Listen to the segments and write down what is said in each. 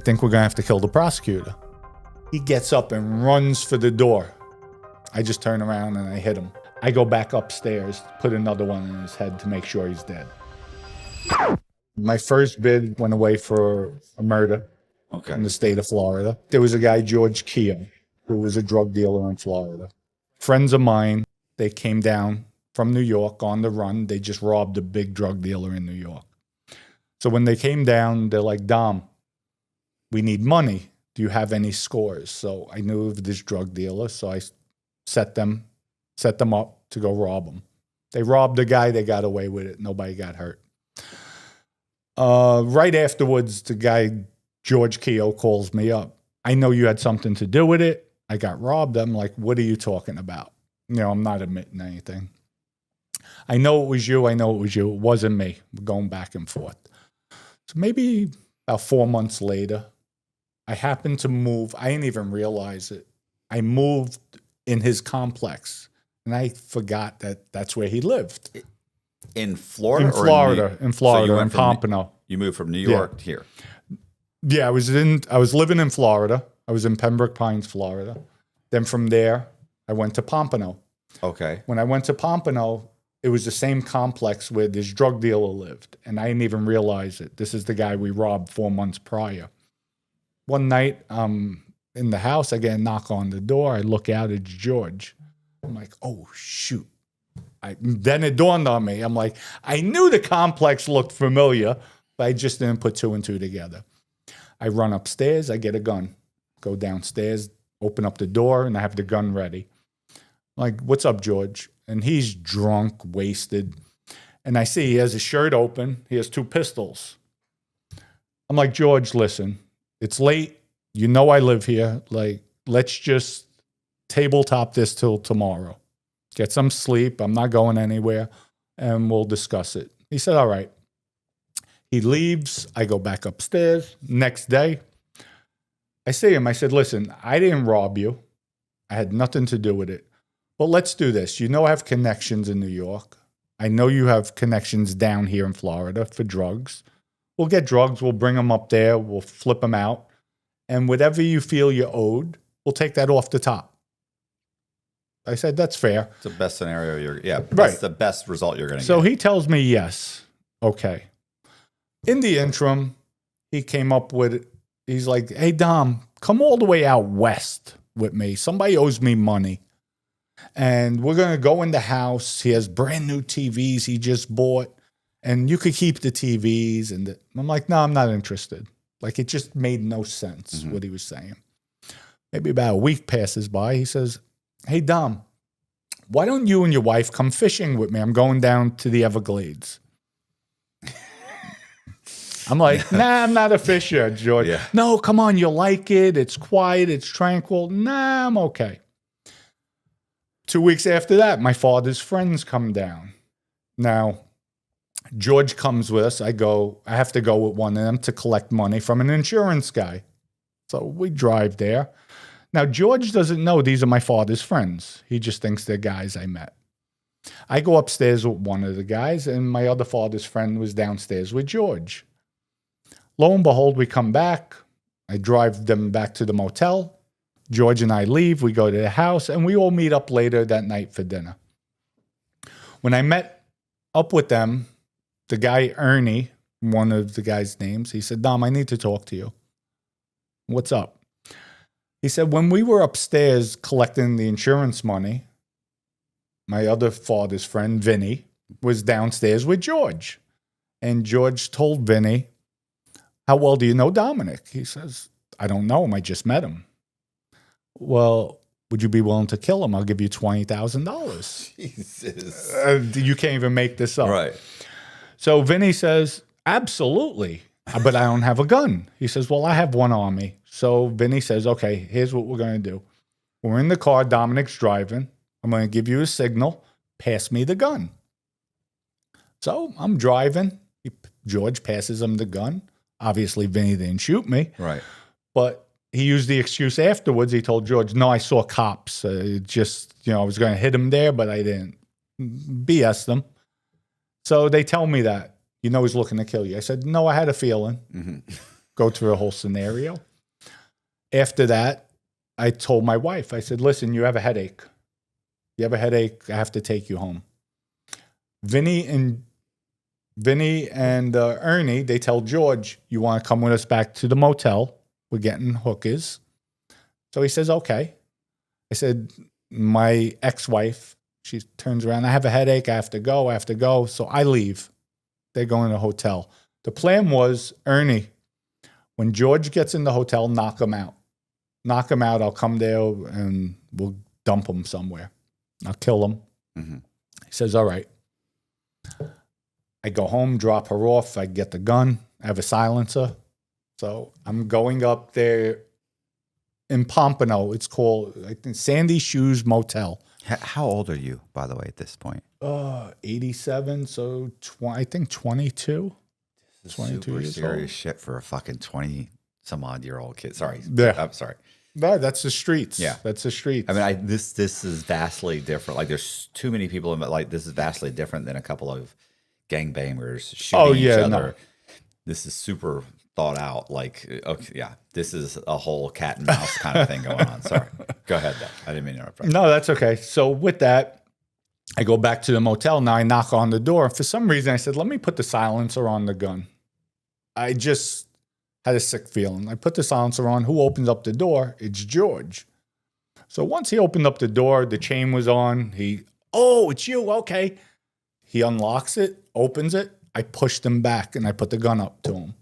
think we're going to have to kill the prosecutor. He gets up and runs for the door. I just turn around and I hit him. I go back upstairs, put another one in his head to make sure he's dead. My first bid went away for a murder in the state of Florida. There was a guy, George Kehoe, who was a drug dealer in Florida. Friends of mine, they came down from New York on the run. They just robbed a big drug dealer in New York. So when they came down, they're like, Dom, we need money. Do you have any scores? So I knew of this drug dealer, so I set them up to go rob him. They robbed the guy, they got away with it. Nobody got hurt. Right afterwards, the guy, George Kehoe, calls me up. I know you had something to do with it. I got robbed. I'm like, what are you talking about? You know, I'm not admitting anything. I know it was you. I know it was you. It wasn't me. We're going back and forth. So maybe about 4 months later, I happened to move. I didn't even realize it. I moved in his complex, and I forgot that that's where he lived. In Florida? In Florida, in Pompano. You moved from New York to here? Yeah, I was living in Florida. I was in Pembroke Pines, Florida. Then from there, I went to Pompano. Okay. When I went to Pompano, it was the same complex where this drug dealer lived, and I didn't even realize it. This is the guy we robbed 4 months prior. One night, in the house, I get a knock on the door. I look out, it's George. I'm like, oh, shoot. Then it dawned on me. I'm like, I knew the complex looked familiar, but I just didn't put two and two together. I run upstairs. I get a gun. Go downstairs, open up the door, and I have the gun ready. I'm like, what's up, George? And he's drunk, wasted. And I see he has his shirt open. He has 2 pistols. I'm like, George, listen, it's late. You know I live here. Like, let's just tabletop this till tomorrow. Get some sleep. I'm not going anywhere, and we'll discuss it. He said, all right. He leaves. I go back upstairs. Next day, I see him. I said, listen, I didn't rob you. I had nothing to do with it. But let's do this. You know I have connections in New York. I know you have connections down here in Florida for drugs. We'll get drugs. We'll bring them up there. We'll flip them out. And whatever you feel you're owed, we'll take that off the top. I said, that's fair. It's the best scenario. That's right. The best result you're going to get. So he tells me yes. Okay. In the interim, he came up with, he's like, hey, Dom, come all the way out west with me. Somebody owes me money. And we're going to go in the house. He has brand new TVs he just bought. And you could keep the TVs. And I'm like, no, I'm not interested. Like, it just made no sense what he was saying. Maybe about a week passes by. He says, hey, Dom, why don't you and your wife come fishing with me? I'm going down to the Everglades. I'm like, nah, I'm not a fisher, George. Yeah. No, come on, you'll like it. It's quiet. It's tranquil. Nah, I'm okay. 2 weeks after that, my father's friends come down. Now, George comes with us. I have to go with one of them to collect money from an insurance guy. So we drive there. Now, George doesn't know these are my father's friends. He just thinks they're guys I met. I go upstairs with one of the guys, and my other father's friend was downstairs with George. Lo and behold, we come back. I drive them back to the motel. George and I leave. We go to the house, and we all meet up later that night for dinner. When I met up with them, the guy, Ernie, one of the guy's names, he said, Dom, I need to talk to you. What's up? He said, when we were upstairs collecting the insurance money, my other father's friend, Vinny, was downstairs with George. And George told Vinny, how well do you know Dominic? He says, I don't know him. I just met him. Well, would you be willing to kill him? I'll give you $20,000. Jesus. You can't even make this up. Right. So Vinny says, absolutely, but I don't have a gun. He says, well, I have one on me. So Vinny says, okay, here's what we're going to do. We're in the car. Dominic's driving. I'm going to give you a signal. Pass me the gun. So I'm driving. George passes him the gun. Obviously, Vinny didn't shoot me. Right. But he used the excuse afterwards. He told George, no, I saw cops. I was going to hit him there, but I didn't. BS them. So they tell me that, he's looking to kill you. I said, no, I had a feeling. Mm-hmm. go through the whole scenario. After that, I told my wife, I said, listen, you have a headache. You have a headache. I have to take you home. Vinny and Ernie, they tell George, you want to come with us back to the motel? We're getting hookers. So he says, okay. I said, my ex-wife, she turns around, I have a headache. I have to go. So I leave. They go in the hotel. The plan was, Ernie, when George gets in the hotel, knock him out. Knock him out. I'll come there and we'll dump him somewhere. I'll kill him. Mm-hmm. He says, all right. I go home, drop her off. I get the gun. I have a silencer. So I'm going up there in Pompano. It's called, I think, Sandy Shoes Motel. How old are you, by the way, at this point? 87. So I think 22. This is 22 super years serious old. Shit for a fucking 20-some-odd-year-old kid. Sorry. Yeah. I'm sorry. No, that's the streets. Yeah, that's the streets. I mean, this is vastly different. Like, there's too many people in it. Like, this is vastly different than a couple of gangbangers shooting each other. No. This is super thought out. Like, okay, yeah, this is a whole cat and mouse kind of thing going on. Sorry, go ahead. Though. I didn't mean to interrupt. No, that's okay. So with that, I go back to the motel. Now I knock on the door. For some reason, I said, "Let me put the silencer on the gun." I just had a sick feeling. I put the silencer on. Who opens up the door? It's George. So once he opened up the door, the chain was on. Oh, it's you. Okay. He unlocks it, opens it. I pushed him back and I put the gun up to him.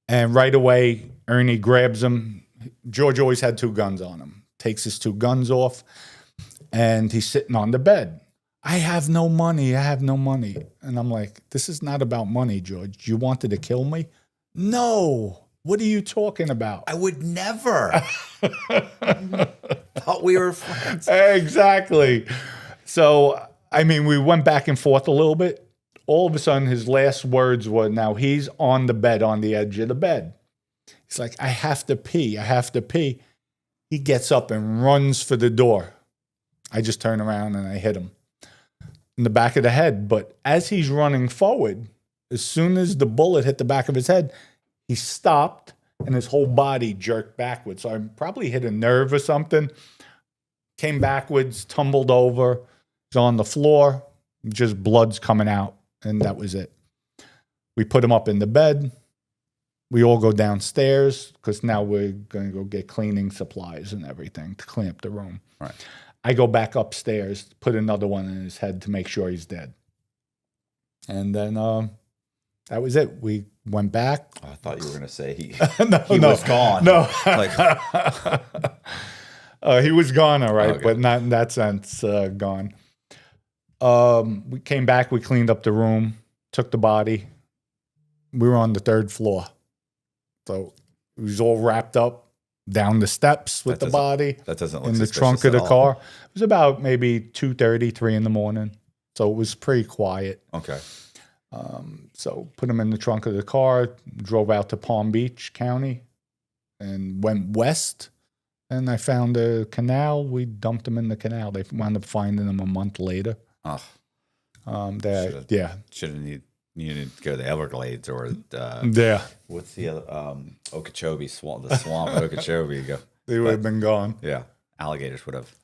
And right away, Ernie grabs him. George always had 2 guns on him. Takes his 2 guns off and he's sitting on the bed. I have no money. And I'm like, this is not about money, George. You wanted to kill me? No. What are you talking about? I would never. Thought we were friends. Exactly. So, I mean, we went back and forth a little bit. All of a sudden, his last words were, now he's on the bed, on the edge of the bed. He's like, I have to pee. He gets up and runs for the door. I just turn around and I hit him in the back of the head. But as he's running forward, as soon as the bullet hit the back of his head, he stopped and his whole body jerked backwards. So I probably hit a nerve or something. Came backwards, tumbled over, was on the floor, just blood's coming out, and that was it. We put him up in the bed. We all go downstairs because now we're going to go get cleaning supplies and everything to clean up the room. Right. I go back upstairs, put another one in his head to make sure he's dead. And then that was it. We went back. Oh, I thought you were going to say he was gone. No. Like, he was gone, all right, okay. But not in that sense gone. We came back. We cleaned up the room, took the body. We were on the 3rd floor. So it was all wrapped up down the steps with the body. That doesn't look in the trunk of the car. It was about maybe 2:30, 3 in the morning. So it was pretty quiet. Okay. So put him in the trunk of the car, drove out to Palm Beach County and went west. And I found a canal. We dumped him in the canal. They wound up finding him a month later. Oh. Should've needed to go to the Everglades or what's the other Okeechobee swamp? The swamp at Okeechobee. They would have been gone. Yeah, alligators would have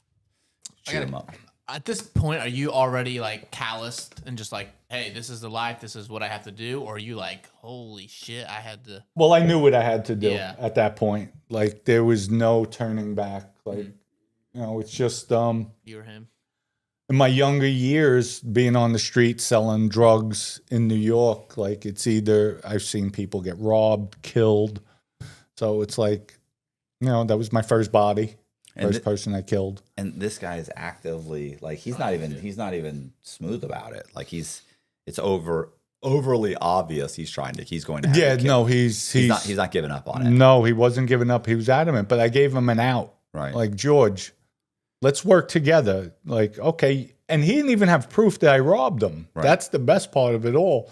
shoot them up. At this point, are you already like calloused and just like, hey, this is the life, this is what I have to do? Or are you like, holy shit, I had to? Well, I knew what I had to do at that point. Like there was no turning back. Like, it's just you or him. In my younger years, being on the street selling drugs in New York, like it's either I've seen people get robbed, killed. So it's like, that was my first body. First person I killed. And this guy is actively like he's not even smooth about it. Like it's overly obvious he's going to he's not giving up on it. No, he wasn't giving up. He was adamant, but I gave him an out. Right. Like, George, let's work together. Like, okay. And he didn't even have proof that I robbed him. Right. That's the best part of it all.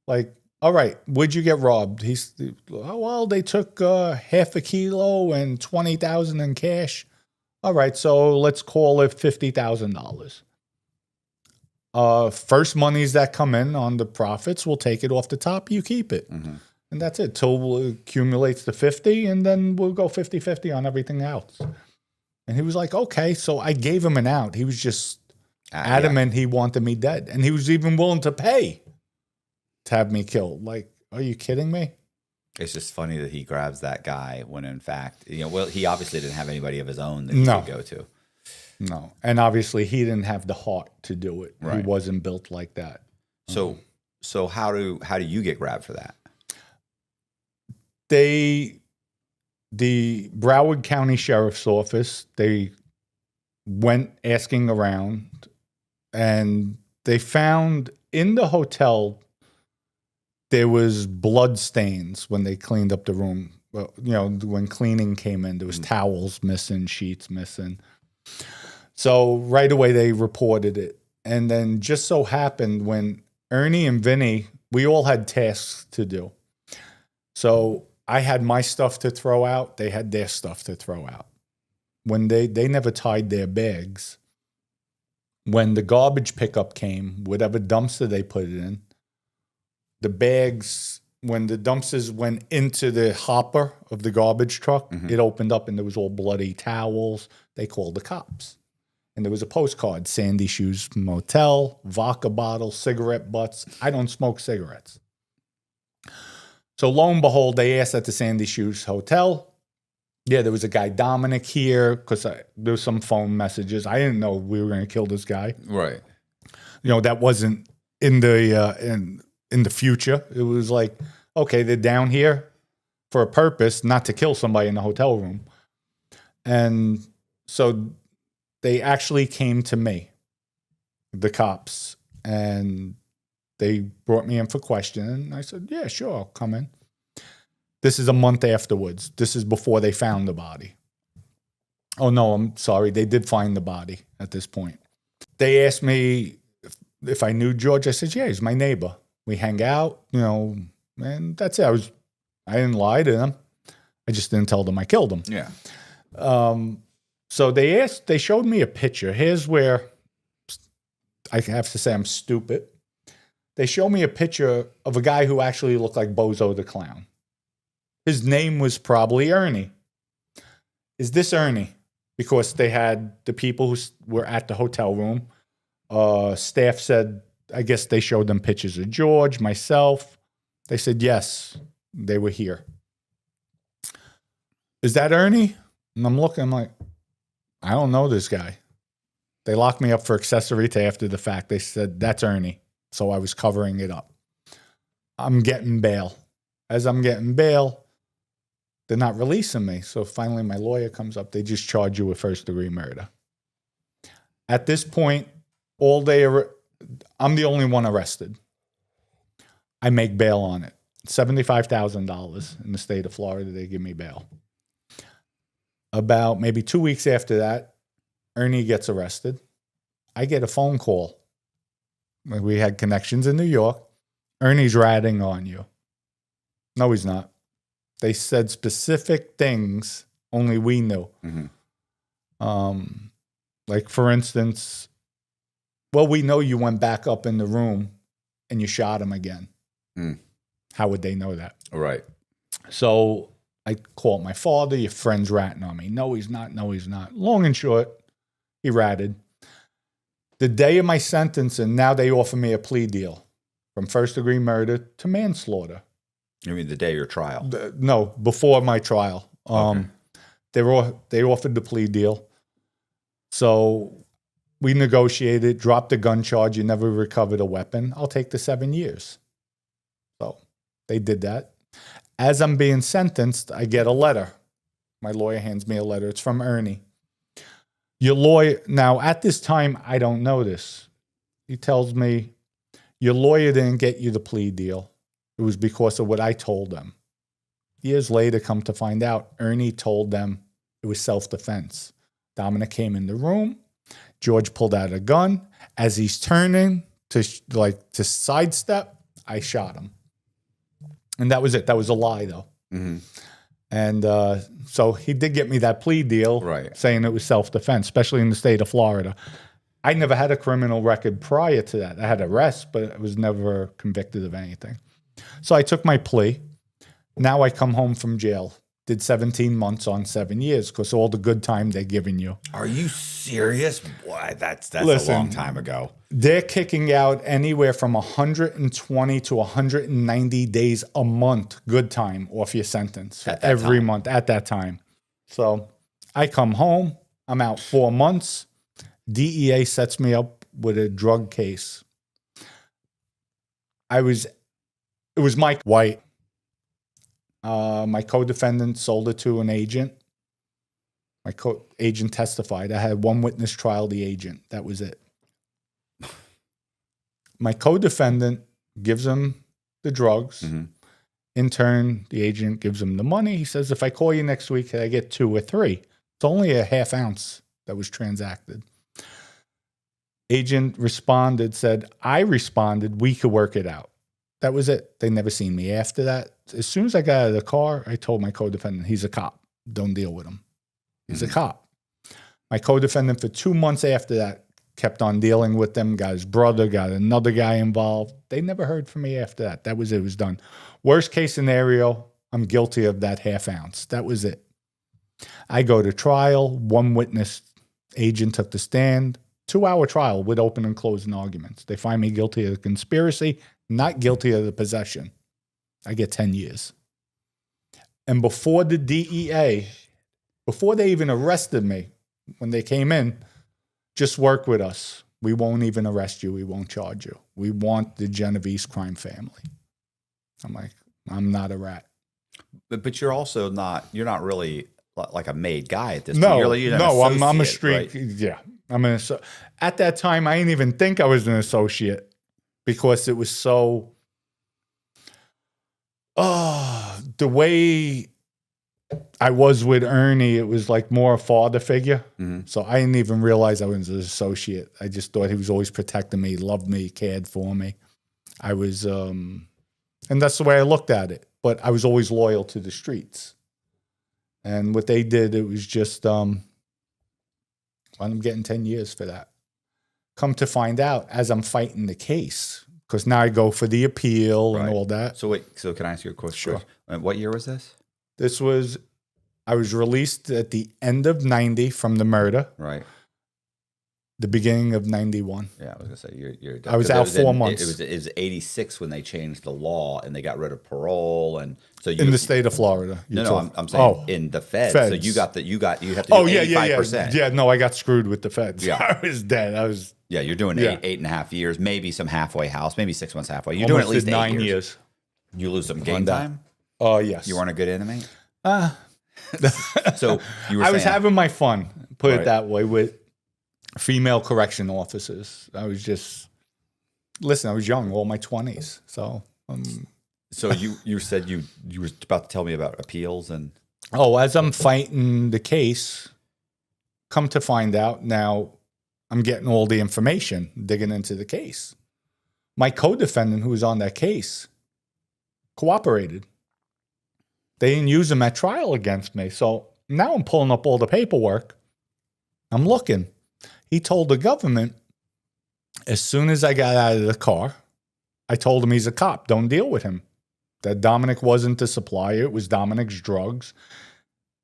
Like, all right, where'd you get robbed? They took half a kilo and $20,000 in cash. All right, so let's call it $50,000. First monies that come in on the profits, we'll take it off the top. You keep it. Mm-hmm. And that's it. Till it accumulates to 50, and then we'll go 50-50 on everything else. And he was like, okay. So I gave him an out. He was just adamant he wanted me dead. And he was even willing to pay to have me killed. Like, are you kidding me? It's just funny that he grabs that guy when, in fact, well, he obviously didn't have anybody of his own that he could go to. No. And obviously, he didn't have the heart to do it. Right. He wasn't built like that. So how do you get grabbed for that? The Broward County Sheriff's Office, they went asking around, and they found in the hotel there was blood stains when they cleaned up the room. Well, when cleaning came in, there was towels missing, sheets missing. So right away they reported it. And then just so happened when Ernie and Vinny, we all had tasks to do. So I had my stuff to throw out. They had their stuff to throw out. When they never tied their bags. When the garbage pickup came, whatever dumpster they put it in, the bags, when the dumpsters went into the hopper of the garbage truck, it opened up and there was all bloody towels. They called the cops. And there was a postcard, Sandy Shoes Motel, vodka bottle, cigarette butts. I don't smoke cigarettes. So lo and behold, they asked at the Sandy Shoes Hotel. Yeah, there was a guy, Dominic, here, because there was some phone messages. I didn't know we were going to kill this guy. Right. That wasn't in the future. It was like, okay, they're down here for a purpose, not to kill somebody in the hotel room. And so they actually came to me, the cops, and they brought me in for questioning. I said, yeah, sure, I'll come in. This is a month afterwards. This is before they found the body. Oh, no, I'm sorry. They did find the body at this point. They asked me if I knew George. I said, yeah, he's my neighbor. We hang out, and that's it. I didn't lie to them. I just didn't tell them I killed him. Yeah. So they showed me a picture. Here's where I have to say I'm stupid. They showed me a picture of a guy who actually looked like Bozo the Clown. His name was probably Ernie. Is this Ernie? Because they had the people who were at the hotel room. Staff said, I guess they showed them pictures of George, myself. They said, yes, they were here. Is that Ernie? And I'm looking, I'm like, I don't know this guy. They locked me up for accessory to after the fact. They said, that's Ernie. So I was covering it up. I'm getting bail. As I'm getting bail, they're not releasing me. So finally my lawyer comes up. They just charge you with first-degree murder. At this point, I'm the only one arrested. I make bail on it. $75,000 in the state of Florida, they give me bail. About maybe 2 weeks after that, Ernie gets arrested. I get a phone call. We had connections in New York. Ernie's ratting on you. No, he's not. They said specific things only we knew. Like, for instance, well, we know you went back up in the room and you shot him again. How would they know that? Right. So I called my father. Your friend's ratting on me. No, he's not. No, he's not. Long and short, he ratted. The day of my sentence, and now they offer me a plea deal from first-degree murder to manslaughter. You mean the day of your trial? No, before my trial. Okay. They offered the plea deal. So we negotiated, dropped the gun charge. You never recovered a weapon. I'll take the 7 years. So they did that. As I'm being sentenced, I get a letter. My lawyer hands me a letter. It's from Ernie. Your lawyer, now at this time, I don't know this. He tells me, your lawyer didn't get you the plea deal. It was because of what I told them. Years later, come to find out, Ernie told them it was self-defense. Dominic came in the room. George pulled out a gun. As he's turning to sidestep, I shot him. And that was it. That was a lie, though. And so he did get me that plea deal, right, saying it was self-defense, especially in the state of Florida. I never had a criminal record prior to that. I had arrests, but I was never convicted of anything. So I took my plea. Now I come home from jail. Did 17 months on 7 years because all the good time they're giving you. Are you serious? Boy, that's Listen, a long time ago. They're kicking out anywhere from 120 to 190 days a month good time off your sentence every month at that time. So I come home. I'm out 4 months. DEA sets me up with a drug case. It was Mike White. My co-defendant sold it to an agent. My agent testified. I had one witness trial the agent. That was it. My co-defendant gives him the drugs. Mm-hmm. In turn, the agent gives him the money. He says, if I call you next week, I get 2 or 3. It's only a half ounce that was transacted. Agent responded, said, I responded, we could work it out. That was it. They never seen me after that. As soon as I got out of the car, I told my co-defendant, he's a cop. Don't deal with him. He's a cop. My co-defendant for 2 months after that kept on dealing with them, got his brother, got another guy involved. They never heard from me after that. That was it. It was done. Worst case scenario, I'm guilty of that half ounce. That was it. I go to trial. One witness agent took the stand. 2-hour trial with open and closing arguments. They find me guilty of the conspiracy, not guilty of the possession. I get 10 years. And before the DEA, before they even arrested me, when they came in, just work with us. We won't even arrest you. We won't charge you. We want the Genovese crime family. I'm like, I'm not a rat. But you're also not really like a made guy at this point. I'm a street. Right? Yeah. At that time, I didn't even think I was an associate because it was so, the way I was with Ernie, it was like more a father figure. Mm-hmm. So I didn't even realize I was an associate. I just thought he was always protecting me, loved me, cared for me. I was, and that's the way I looked at it. But I was always loyal to the streets. And what they did, it was just, I'm getting 10 years for that. Come to find out, as I'm fighting the case, because now I go for the appeal and all that. So wait, can I ask you a question? Sure. What year was this? I was released at the end of 90 from the murder. Right. The beginning of 91. Yeah, I was going to say, you're I was out 4 months. It was 86 when they changed the law and they got rid of parole. And so in the state of Florida. I'm saying in the Feds. So you have to do 85%. Yeah, no, I got screwed with the Feds. Yeah. I was dead. Yeah, you're doing 8.5 years, maybe some halfway house, maybe 6 months halfway. You're doing at least 9 years. You lose some game time? Oh, yes. You weren't a good inmate? So you were I was having my fun, put it that way, with female correction officers. I was just, I was young, all my 20s. So you said you were about to tell me about appeals and... Oh, as I'm fighting the case, come to find out now, I'm getting all the information, digging into the case. My co-defendant who was on that case cooperated. They didn't use him at trial against me. So now I'm pulling up all the paperwork. I'm looking. He told the government, as soon as I got out of the car, I told him he's a cop. Don't deal with him. That Dominic wasn't the supplier. It was Dominic's drugs.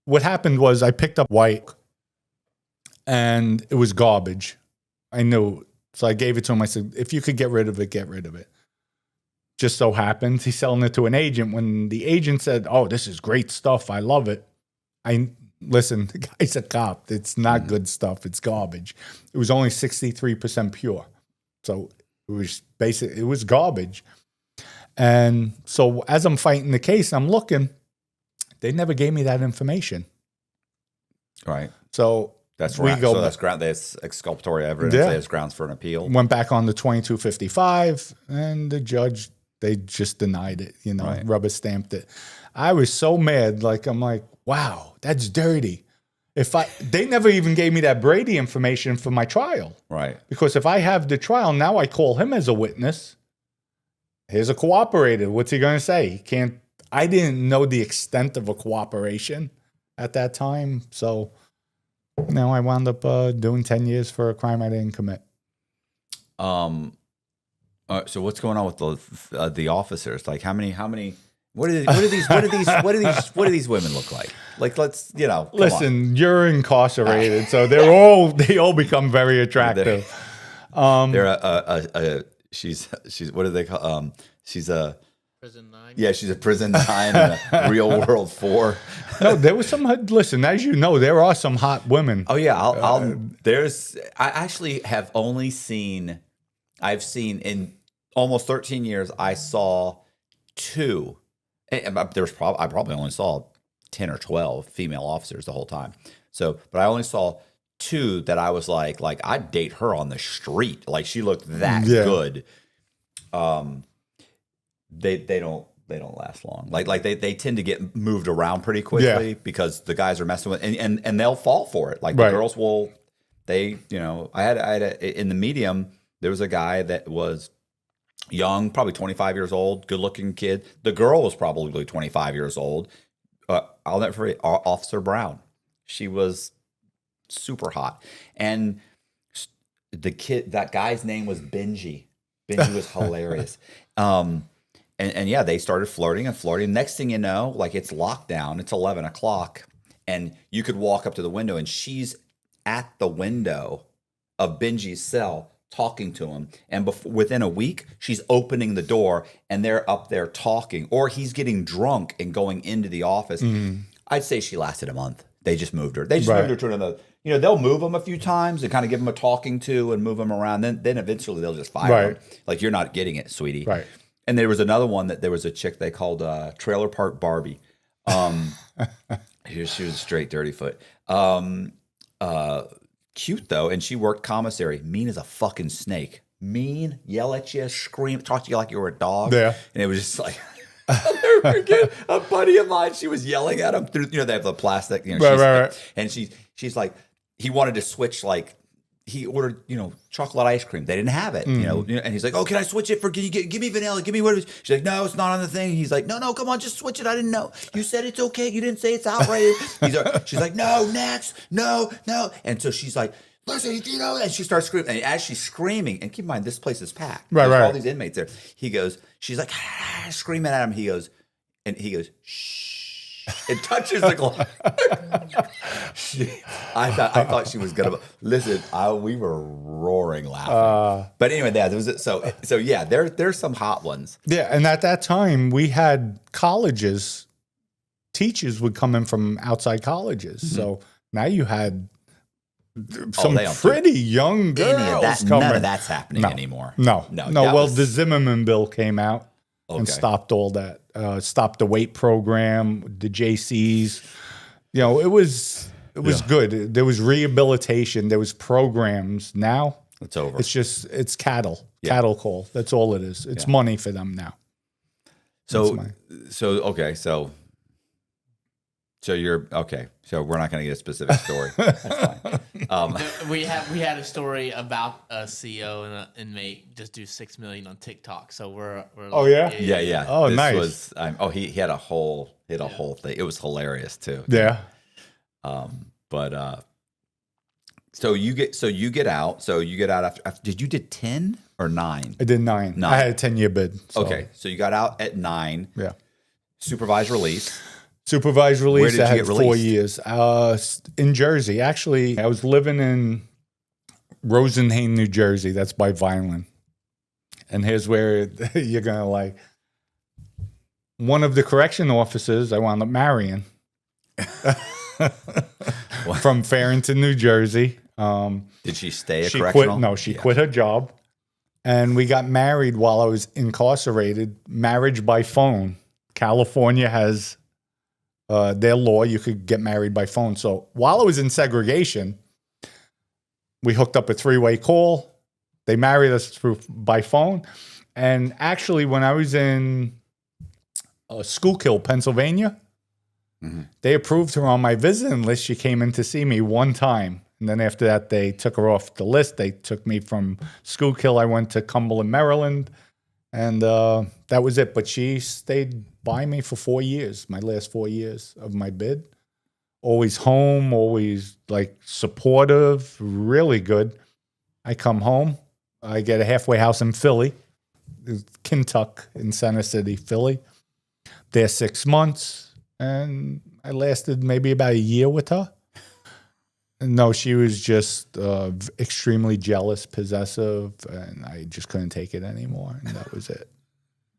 What happened was I picked up White, and it was garbage. I knew. So I gave it to him. I said, if you could get rid of it, get rid of it. Just so happens he's selling it to an agent. When the agent said, oh, this is great stuff, I love it. Listen, the guy's a cop. It's not good stuff. It's garbage. It was only 63% pure. So it was garbage. And so as I'm fighting the case, I'm looking, they never gave me that information. Right. So that's right. So that's exculpatory evidence. Yeah. There's grounds for an appeal. Went back on the 2255, and the judge, they just denied it, rubber stamped it. I was so mad. I'm like, wow, that's dirty. They never even gave me that Brady information for my trial. Right. Because if I have the trial, now I call him as a witness. Here's a cooperator. What's he going to say? I didn't know the extent of a cooperation at that time. So now I wound up doing 10 years for a crime I didn't commit. So what's going on with the officers? Like how many What do these women look like? Like, let's, come Listen, you're incarcerated, so they all become very attractive. She's what do they call? She's a Prison 9. Yeah, she's a prison 9 and a real world 4. No, there was some. Listen, as you know, there are some hot women. Oh yeah, I actually have only seen. I've seen in almost 13 years. I saw 2. I probably only saw 10 or 12 female officers the whole time. So, but I only saw 2 that I was like I'd date her on the street. Like she looked that good. They don't last long. Like they tend to get moved around pretty quickly because the guys are messing with and they'll fall for it. Like the girls will. I had in the medium there was a guy that was young, probably 25 years old, good looking kid. The girl was probably 25 years old. I'll never forget Officer Brown. She was super hot. And that guy's name was Benji. Benji was hilarious. And yeah, they started flirting. Next thing you know, like it's lockdown. It's 11 o'clock. And you could walk up to the window and she's at the window of Benji's cell talking to him. And within a week, she's opening the door and they're up there talking. Or he's getting drunk and going into the office. Mm-hmm. I'd say she lasted a month. They just moved her. Moved her to another. They'll move them a few times and kind of give them a talking to and move them around. Then eventually they'll just fire them. Like, you're not getting it, sweetie. Right. And there was another one that there was a chick they called Trailer Park Barbie. She was straight dirty foot. Cute though, and she worked commissary. Mean as a fucking snake. Mean, yell at you, scream, talk to you like you were a dog. Yeah. And it was just like, I'll never forget a buddy of mine. She was yelling at him through. They have the plastic. Right. And she's like, he wanted to switch. Like he ordered, chocolate ice cream. They didn't have it. And he's like, oh, can I switch it for? Can you give me vanilla? Give me what? She's like, no, it's not on the thing. He's like, no, come on, just switch it. I didn't know. You said it's okay. You didn't say it's outrageous. She's like, no, next, no. And so she's like, listen, and she starts screaming. And as she's screaming, and keep in mind, this place is packed. There's all these inmates there. She's like, screaming at him. He goes, shh. It touches the glass. I thought she was gonna listen. We were roaring laughing. But anyway, there was it. So yeah, there's some hot ones. Yeah, and at that time we had colleges. Teachers would come in from outside colleges. Mm-hmm. So now you had some pretty young girls coming. None of that's happening anymore. No. Well, the Zimmerman bill came out. And stopped all that. Stopped the weight program, the JCs. It was good. There was rehabilitation. There was programs. Now it's over. It's cattle call. That's all it is. It's money for them now. So you're okay. So we're not going to get a specific story. That's fine. We had a story about a CEO and an inmate just do $6 million on TikTok. So we're like, yeah. Oh, nice. He had a whole thing. It was hilarious too. Yeah. So you get out. So you get out after you did 10 or 9? I did 9. I had a 10-year bid. So. Okay. So you got out at 9. Yeah. Supervised release. Supervised release. Where did you get released? 4 years. In Jersey. Actually, I was living in Rosenhain, New Jersey. That's by Vineland. And here's where you're going to like. One of the correction officers I wound up marrying. From Farrington, New Jersey. Did she stay a correctional? She quit her job. And we got married while I was incarcerated. Marriage by phone. California has their law. You could get married by phone. So while I was in segregation, we hooked up a 3-way call. They married us by phone. And actually, when I was in Schuylkill, Pennsylvania, they approved her on my visiting list. She came in to see me one time. And then after that, they took her off the list. They took me from Schuylkill. I went to Cumberland, Maryland. And that was it. But she stayed by me for 4 years, my last 4 years of my bid. Always home, always like supportive, really good. I come home. I get a halfway house in Philly, Kentucky, in Center City, Philly. There 6 months, and I lasted maybe about a year with her. No, she was just extremely jealous, possessive, and I just couldn't take it anymore. And that was it.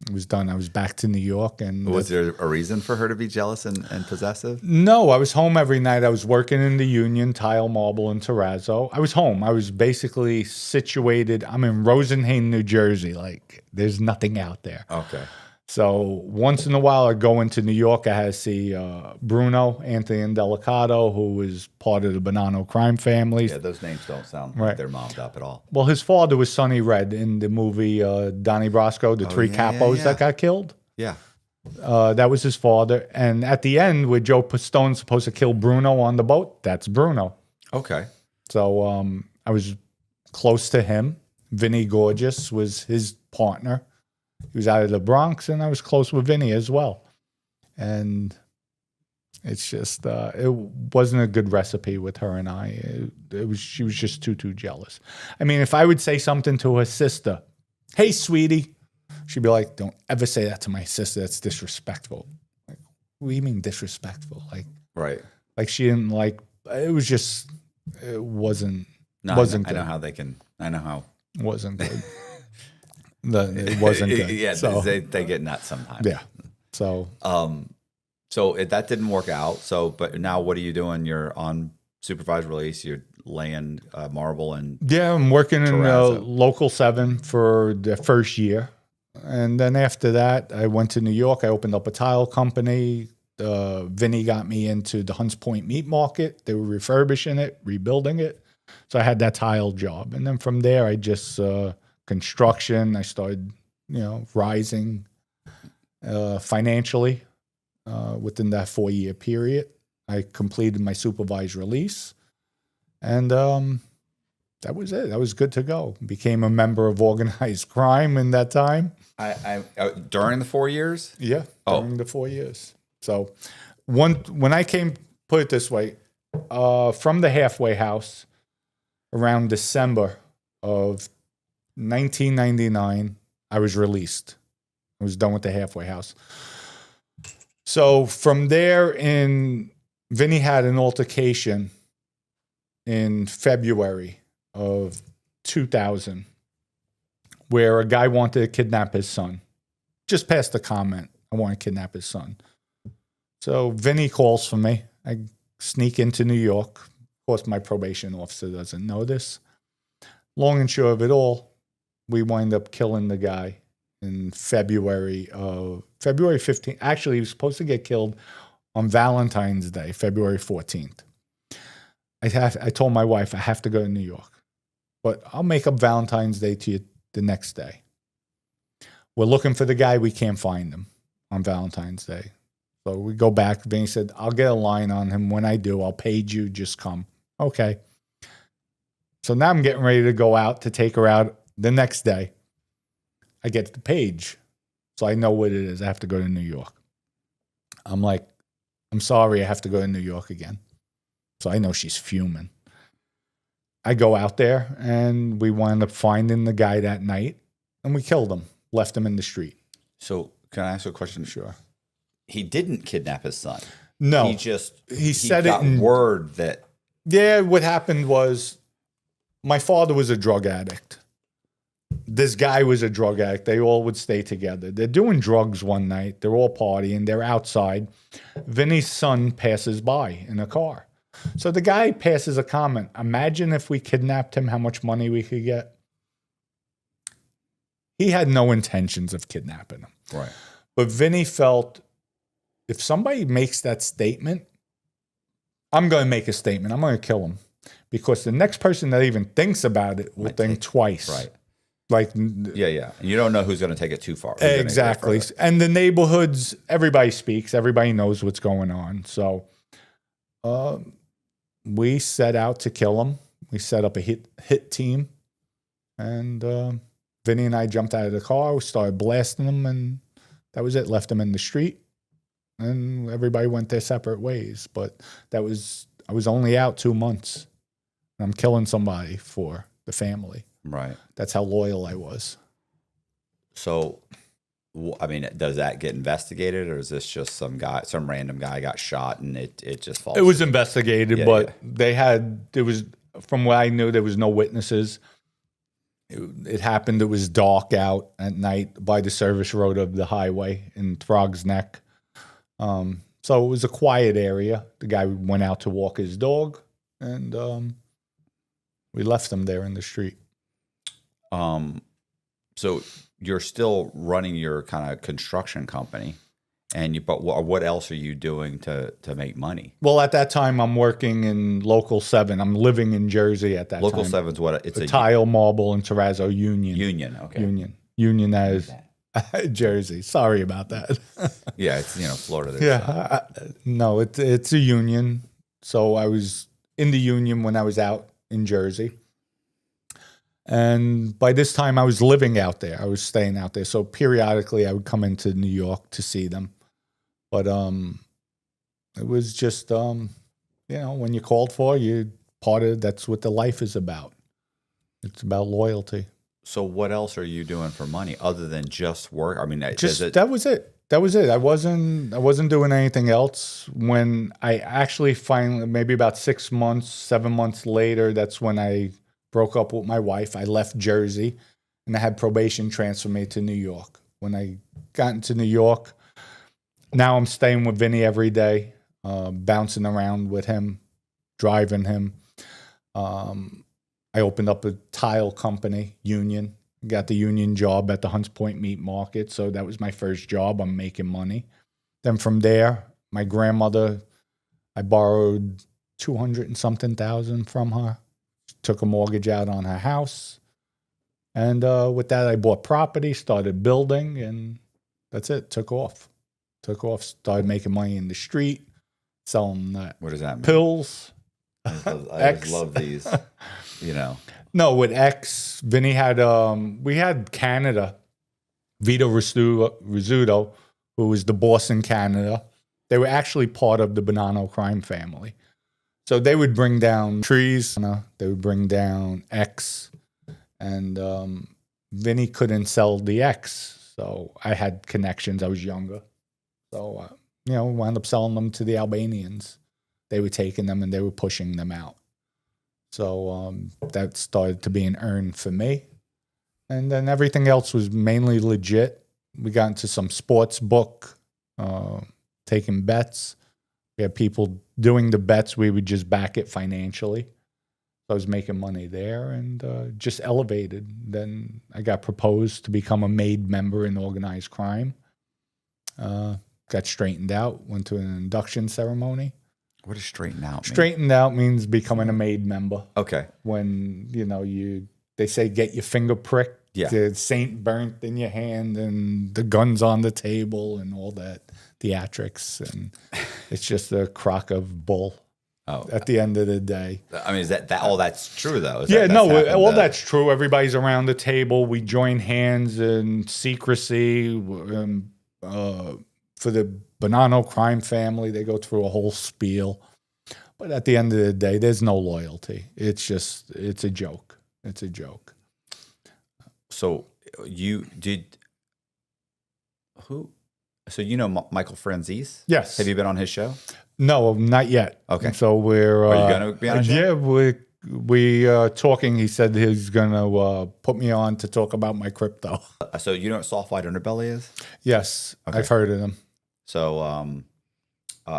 It was done. I was back to New York. And was there a reason for her to be jealous and possessive? No, I was home every night. I was working in the Union, Tile Marble in Terrazzo. I was home. I was basically situated. I'm in Rosenhain, New Jersey. Like, there's nothing out there. Okay. So once in a while, I go into New York. I had to see Bruno, Anthony Indelicato, who was part of the Bonanno crime family. Yeah, those names don't sound like they're mobbed up at all. Well, his father was Sonny Red in the movie Donnie Brasco, the three capos that got killed. Yeah. That was his father. And at the end, where Joe Pistone's supposed to kill Bruno on the boat, that's Bruno. Okay. So I was close to him. Vinny Gorgeous was his partner. He was out of the Bronx, and I was close with Vinny as well. And it's just, it wasn't a good recipe with her and I. She was just too jealous. I mean, if I would say something to her sister, hey, sweetie, she'd be like, don't ever say that to my sister. That's disrespectful. Like, what do you mean disrespectful? Like, right. Like she didn't like, it was just, it wasn't good. I know how they can, I know how. It wasn't good. It wasn't good. Yeah, so, they get nuts sometimes. Yeah. So that didn't work out. So, but now what are you doing? You're on supervised release. You're laying marble and I'm working Terrazzo. in Local 7 for the first year. And then after that, I went to New York. I opened up a tile company. Vinny got me into the Hunts Point Meat Market. They were refurbishing it, rebuilding it. So I had that tile job. And then from there, I just... construction. I started, rising financially within that 4-year period. I completed my supervised release, and that was it. That was good to go. Became a member of organized crime in that time. I during the 4 years? Yeah, during the 4 years. So when I came, put it this way, from the halfway house around December of 1999, I was released. I was done with the halfway house. So from there, Vinny had an altercation in February of 2000 where a guy wanted to kidnap his son. Just passed a comment, I want to kidnap his son. So Vinny calls for me. I sneak into New York. Of course, my probation officer doesn't know this. Long and short of it all, we wind up killing the guy in February 15th. Actually, he was supposed to get killed on Valentine's Day, February 14th. I told my wife, I have to go to New York, but I'll make up Valentine's Day to you the next day. We're looking for the guy. We can't find him on Valentine's Day. So we go back. Vinny said, I'll get a line on him. When I do, I'll page you. Just come. Okay. So now I'm getting ready to go out to take her out. The next day, I get the page. So I know what it is. I have to go to New York. I'm like, I'm sorry, I have to go to New York again. So I know she's fuming. I go out there, and we wind up finding the guy that night, and we killed him, left him in the street. So can I ask you a question? Sure. He didn't kidnap his son. No. He said got it in word that... Yeah, what happened was my father was a drug addict. This guy was a drug addict. They all would stay together. They're doing drugs one night. They're all partying. They're outside. Vinny's son passes by in a car. So the guy passes a comment. Imagine if we kidnapped him, how much money we could get. He had no intentions of kidnapping him. Right. But Vinny felt if somebody makes that statement, I'm going to make a statement. I'm going to kill him. Because the next person that even thinks about it will think twice. Right. Like, yeah. You don't know who's going to take it too far. Exactly. And the neighborhoods, everybody speaks. Everybody knows what's going on. So we set out to kill him. We set up a hit team. And Vinny and I jumped out of the car. We started blasting him. And that was it. Left him in the street. And everybody went their separate ways. But I was only out 2 months. And I'm killing somebody for the family. Right. That's how loyal I was. So I mean, does that get investigated, or is this just some random guy got shot and it just falls? It was investigated, Yeah, but yeah. there was, from what I knew, there was no witnesses. It happened. It was dark out at night by the service road of the highway in Throgs Neck. So it was a quiet area. The guy went out to walk his dog, and we left him there in the street. So you're still running your kind of construction company, but what else are you doing to make money? Well, at that time, I'm working in Local 7. I'm living in Jersey at that time. Local 7's what? It's a tile, marble, and terrazzo union. Union, okay. Union as Jersey. Sorry about that. Yeah, it's Florida. Yeah, no, it's a union. So I was in the union when I was out in Jersey. And by this time, I was living out there. I was staying out there. So periodically, I would come into New York to see them. But it was just, when you're called for, that's what the life is about. It's about loyalty. So what else are you doing for money other than just work? I mean, that was it. That was it. I wasn't doing anything else. When I actually finally, maybe about 6 months, 7 months later, that's when I broke up with my wife. I left Jersey, and I had probation transfer me to New York. When I got into New York, now I'm staying with Vinny every day, bouncing around with him, driving him. I opened up a tile company, Union. Got the union job at the Hunts Point Meat Market, so that was my first job. I'm making money. Then from there, my grandmother, I borrowed 200 and something thousand from her. Took a mortgage out on her house. And with that, I bought property, started building, and that's it. Took off. Started making money in the street, selling what does that mean? Pills. I just love these, No, with X, Vinny had, we had Canada, Vito Rizzuto, who was the boss in Canada. They were actually part of the Bonanno crime family. So they would bring down trees, they would bring down X, and Vinny couldn't sell the X. So I had connections. I was younger. So, wound up selling them to the Albanians. They were taking them and they were pushing them out. So that started to be an earn for me. And then everything else was mainly legit. We got into some sports book, taking bets. We had people doing the bets. We would just back it financially. So I was making money there and just elevated. Then I got proposed to become a made member in organized crime. Got straightened out, went to an induction ceremony. What does straighten out mean? Straightened out means becoming a made member. Okay. When, they say get your finger pricked, the saint burnt in your hand and the gun's on the table and all that theatrics. And it's just a crock of bull at the end of the day. I mean, is that all that's true, though? That's true. Everybody's around the table. We join hands in secrecy. For the Bonanno crime family, they go through a whole spiel. But at the end of the day, there's no loyalty. It's a joke. It's a joke. So Michael Franzese? Yes. Have you been on his show? No, not yet. Okay. So we're... Are you going to be on his show? Yeah, we talking. He said he's going to put me on to talk about my crypto. So you know what Soft White Underbelly is? Yes, okay. I've heard of him. So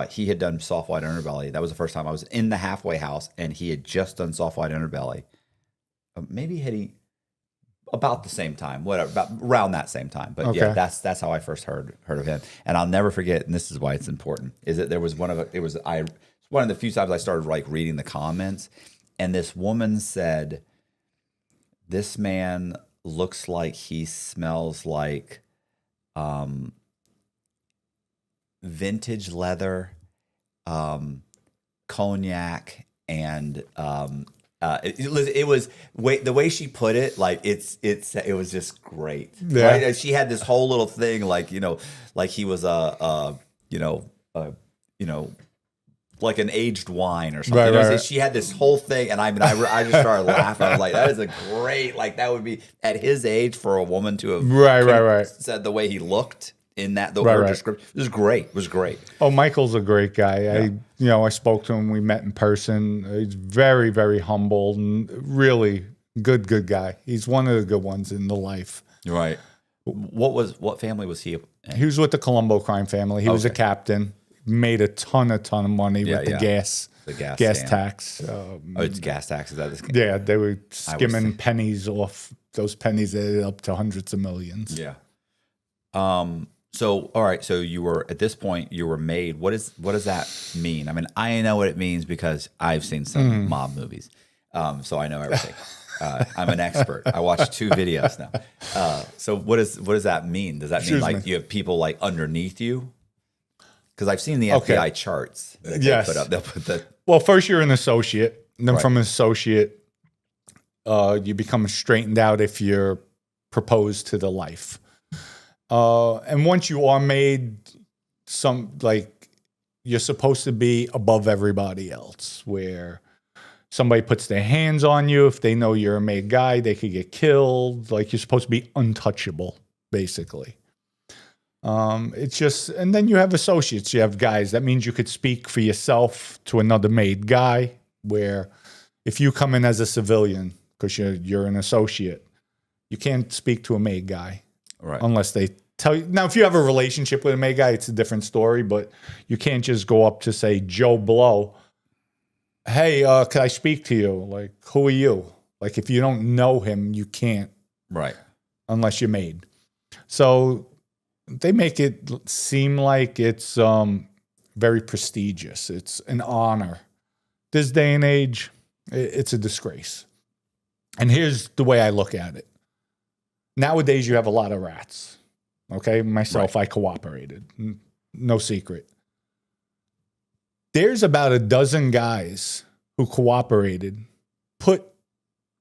he had done Soft White Underbelly. That was the first time I was in the halfway house, and he had just done Soft White Underbelly. Maybe had he about the same time, whatever, about around that same time. But yeah, that's how I first heard of him. And I'll never forget. And this is why it's important. Is that there was one of the few times I started reading the comments, and this woman said, "This man looks like he smells like." Vintage leather, cognac, and it was the way she put it, it was just great. Yeah. Right? And she had this whole little thing, like he was like an aged wine or something. Right. She had this whole thing, and I just started laughing. I was like, that is a great, like that would be at his age for a woman to have right. said the way he looked in that description. It was great. It was great. Oh, Michael's a great guy. Yeah. I spoke to him. We met in person. He's very, very humble and really good guy. He's one of the good ones in the life. Right. What family was he in? He was with the Colombo crime family. He was a captain. Made a ton of money with the gas tax. It's gas tax. Is that this? Yeah, they were skimming pennies off. Those pennies added up to hundreds of millions. Yeah. So all right. So you were at this point. You were made. What does that mean? I mean, I know what it means because I've seen some mob movies. So I know everything. I'm an expert. I watched 2 videos now. So what does that mean? Does that mean like you have people like underneath you? Because I've seen the FBI charts. That they put up. They'll put the. Well, first you're an associate, and then from an associate, you become straightened out if you're proposed to the life. And once you are made, you're supposed to be above everybody else, where somebody puts their hands on you. If they know you're a made guy, they could get killed. Like, you're supposed to be untouchable, basically. It's just, and then you have associates, you have guys. That means you could speak for yourself to another made guy, where if you come in as a civilian, because you're an associate, you can't speak to a made guy. Right. Unless they tell you. Now, if you have a relationship with a made guy, it's a different story, but you can't just go up to, say, Joe Blow. Hey, can I speak to you? Like, who are you? Like, if you don't know him, you can't. Right. Unless you're made. So they make it seem like it's very prestigious. It's an honor. This day and age, it's a disgrace. And here's the way I look at it. Nowadays, you have a lot of rats. Okay? Myself, I cooperated. No secret. There's about a dozen guys who cooperated, put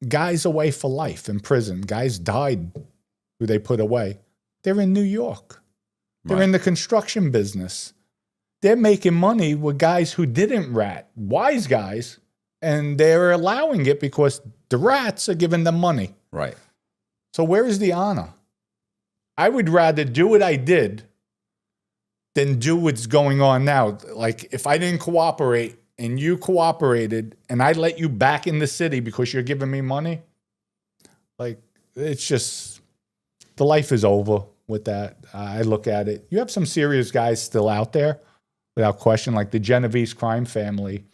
guys away for life in prison. Guys died who they put away. They're in New York. They're in the construction business. They're making money with guys who didn't rat, wise guys, and they're allowing it because the rats are giving them money. Right. So where is the honor? I would rather do what I did than do what's going on now. Like, if I didn't cooperate and you cooperated and I let you back in the city because you're giving me money, like, it's just, the life is over with that. I look at it. You have some serious guys still out there, without question, like the Genovese crime family.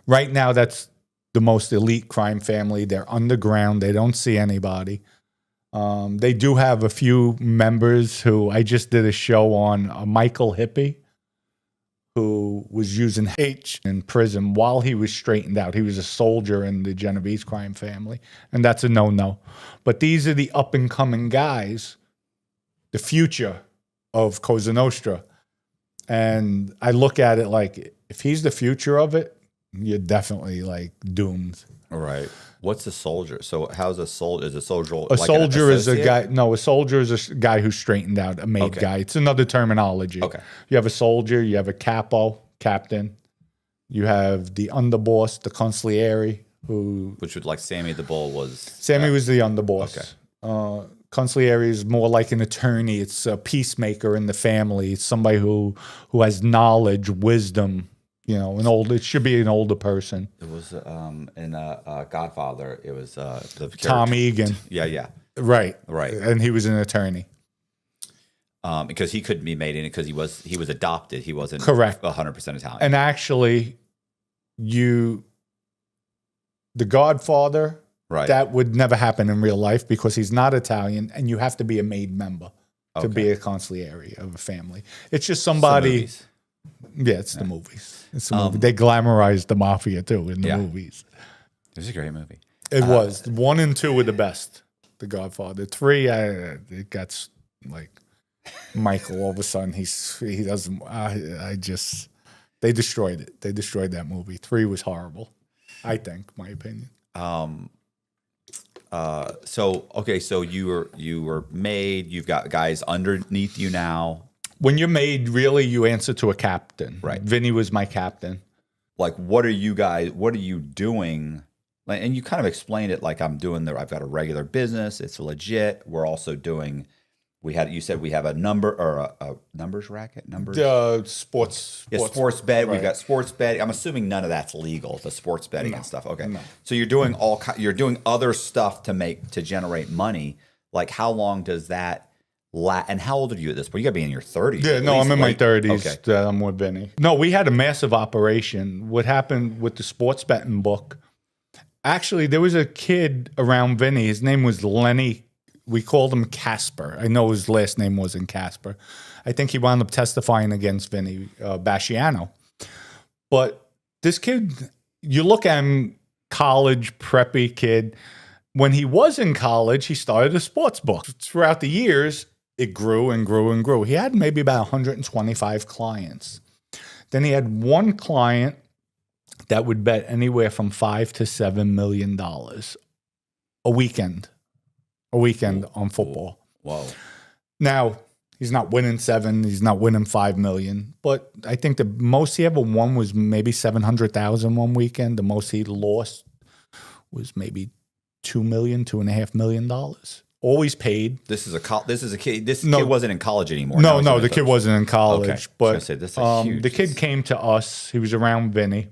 Right now, that's the most elite crime family. They're underground. They don't see anybody. They do have a few members who I just did a show on. Michael Hippie, who was using H in prison while he was straightened out. He was a soldier in the Genovese crime family, and that's a no-no. But these are the up-and-coming guys, the future of Cosa Nostra. And I look at it like, if he's the future of it, you're definitely like doomed. Right. What's a soldier? So how's a soldier? Is a soldier a like soldier is a guy? No, a soldier is a guy who's straightened out, a made guy. It's another terminology. Okay. You have a soldier, you have a captain, you have the underboss, the consigliere, which would, like, Sammy the Bull was. Sammy was the underboss. Okay. Consigliere is more like an attorney. It's a peacemaker in the family. It's somebody who has knowledge, wisdom. You know, it should be an older person. It was in Godfather. It was the Tom Egan. Yeah. Right. And he was an attorney. Because he couldn't be made in it because he was adopted. He wasn't correct 100% Italian. And actually, the Godfather, that would never happen in real life because he's not Italian, and you have to be a made member to be a consigliere of a family. It's just somebody. It's the movies. It's the movie. They glamorized the mafia too in the movies. It was a great movie. It was. 1 and 2 were the best. The Godfather. 3, it got like Michael. All of a sudden, he doesn't. They destroyed it. They destroyed that movie. 3 was horrible. I think, my opinion. So you were made. You've got guys underneath you now. When you're made, really, you answer to a captain. Right. Vinny was my captain. Like, what are you doing? Like, and you kind of explained it like I've got a regular business. It's legit. We're also doing, you said we have a number or a numbers racket? Sports bet. Right. We've got sports betting. I'm assuming none of that's legal, the sports betting and stuff. Okay. No. So you're doing other stuff to generate money. Like, how long does that and how old are you at this point? You got to be in your 30s. Yeah, no, I'm in my 30s. Okay. That I'm with Vinny. No, we had a massive operation. What happened with the sports betting book? Actually, there was a kid around Vinny. His name was Lenny. We called him Casper. I know his last name wasn't Casper. I think he wound up testifying against Vinny Basciano. But this kid, you look at him, college, preppy kid. When he was in college, he started a sports book. Throughout the years, it grew and grew and grew. He had maybe about 125 clients. Then he had one client that would bet anywhere from $5 to $7 million a weekend on football. Whoa. Now, he's not winning 7, he's not winning 5 million, but I think the most he ever won was maybe 700,000 one weekend. The most he lost was maybe $2.5 million. Always paid. This is a kid. This kid wasn't in college anymore. No, the kid wasn't in college. Okay. But Huge. the kid came to us. He was around Vinny,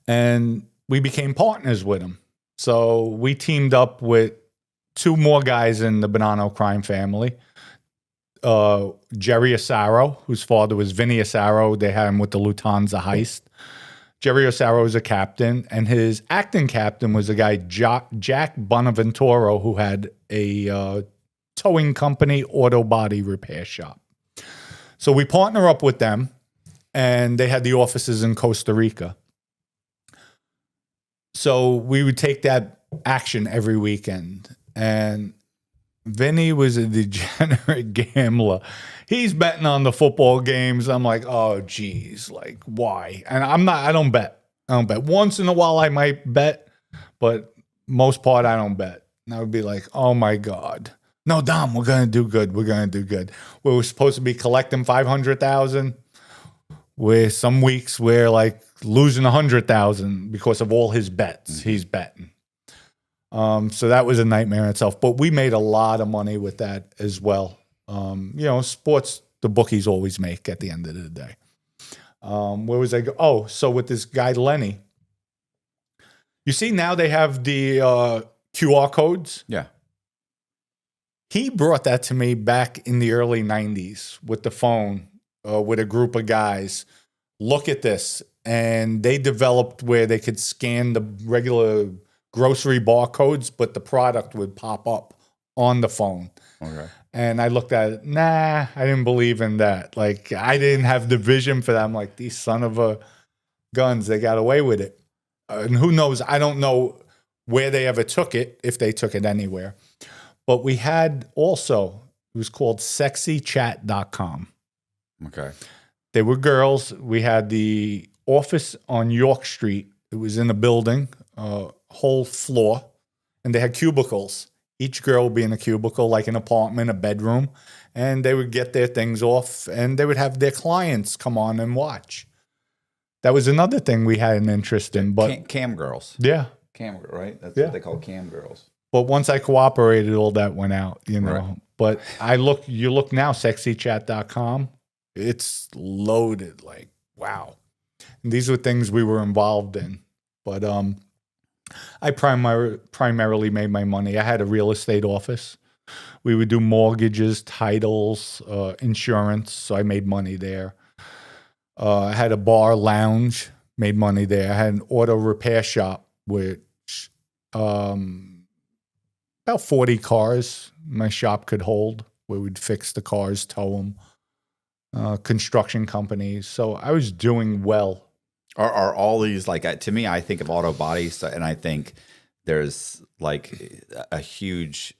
and we became partners with him. So we teamed up with 2 more guys in the Bonanno crime family. Jerry Asaro, whose father was Vinny Asaro. They had him with the Lufthansa heist. Jerry Asaro was a captain, and his acting captain was a guy, Jack Bonaventura, who had a towing company, auto body repair shop. So we partner up with them, and they had the offices in Costa Rica. So we would take that action every weekend. And Vinny was a degenerate gambler. He's betting on the football games. I'm like, oh, geez, like, why? And I don't bet. Once in a while I might bet, but most part I don't bet. And I would be like, oh, my God. No, Dom, we're going to do good. We were supposed to be collecting $500,000. Where some weeks we're like losing $100,000 because of all his bets he's betting. So that was a nightmare in itself. But we made a lot of money with that as well. Sports, the bookies always make at the end of the day. Where was I go? Oh, so with this guy, Lenny. You see now they have the QR codes. Yeah. He brought that to me back in the early 90s with the phone, with a group of guys. Look at this. And they developed where they could scan the regular grocery barcodes, but the product would pop up on the phone. Okay. And I looked at it. Nah, I didn't believe in that. Like, I didn't have the vision for that. I'm like, these son of a guns, they got away with it. And who knows? I don't know where they ever took it, if they took it anywhere. But we had also, it was called sexychat.com. Okay. They were girls. We had the office on York Street. It was in a building, whole floor, and they had cubicles. Each girl would be in a cubicle, like an apartment, a bedroom, and they would get their things off, and they would have their clients come on and watch. That was another thing we had an interest in. But cam girls. Yeah. Right? That's what they call cam girls. But once I cooperated, all that went out, Right. But you look now, sexychat.com, it's loaded, like, wow. And these were things we were involved in. But I primarily made my money. I had a real estate office. We would do mortgages, titles, insurance. So I made money there. I had a bar lounge, made money there. I had an auto repair shop which about 40 cars my shop could hold, where we'd fix the cars, tow them. Construction companies. So I was doing well. Are all these, like, to me, I think of auto bodies, and I think there's like a huge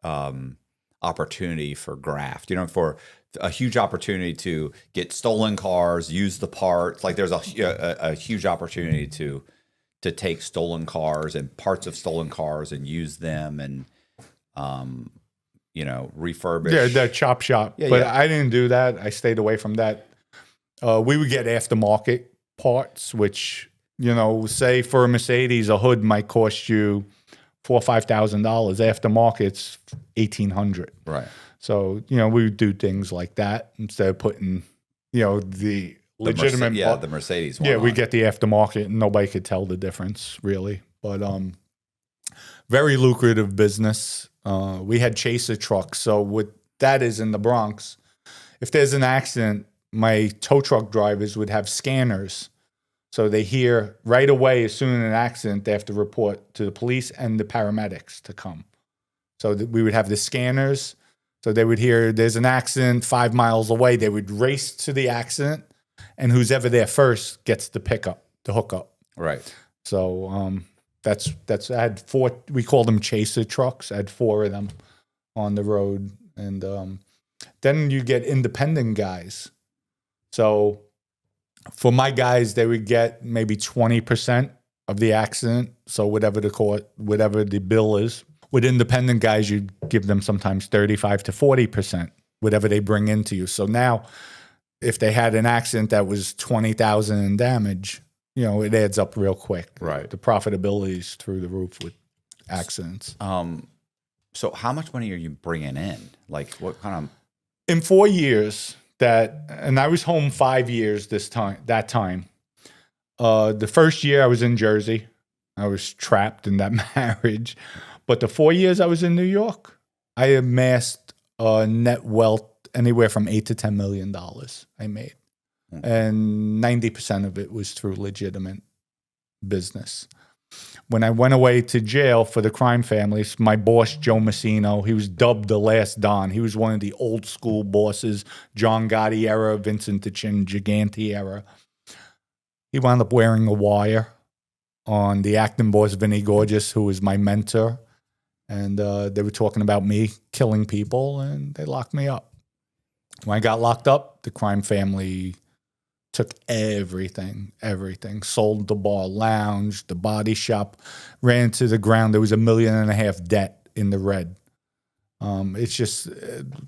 opportunity for graft, for a huge opportunity to get stolen cars, use the parts. Like, there's a huge opportunity to take stolen cars and parts of stolen cars and use them. And refurbish. Yeah, the chop shop. Yeah, but yeah. I didn't do that. I stayed away from that. We would get aftermarket parts, which, say for a Mercedes, a hood might cost you $4,000 or $5,000. Aftermarket's $1,800. Right. So, we would do things like that instead of putting, the legitimate. The Mercedes one. Yeah, we get the aftermarket and nobody could tell the difference really. But very lucrative business. We had chaser trucks. So what that is in the Bronx, if there's an accident, my tow truck drivers would have scanners. So they hear right away, as soon as an accident, they have to report to the police and the paramedics to come. So we would have the scanners. So they would hear there's an accident 5 miles away. They would race to the accident, and who's ever there first gets the hookup. Right. So that's I had 4. We called them chaser trucks. I had 4 of them on the road, and then you get independent guys. So for my guys, they would get maybe 20% of the accident. So whatever the bill is. With independent guys, you'd give them sometimes 35 to 40%, whatever they bring into you. So now, if they had an accident that was $20,000 in damage, it adds up real quick. Right. The profitability is through the roof with accidents. So how much money are you bringing in? Like what kind of? In 4 years and I was home 5 years that time. The first year I was in Jersey. I was trapped in that marriage. But the 4 years I was in New York, I amassed net wealth anywhere from $8 to $10 million I made. Okay. And 90% of it was through legitimate business. When I went away to jail for the crime families, my boss, Joe Massino, he was dubbed the last Don. He was one of the old school bosses, John Gotti era, Vincent DeChin, Gigante era. He wound up wearing a wire on the acting boss, Vinny Gorgeous, who was my mentor. And they were talking about me killing people, and they locked me up. When I got locked up, the crime family took everything, sold the bar lounge, the body shop, ran to the ground. There was $1.5 million debt in the red. It's just,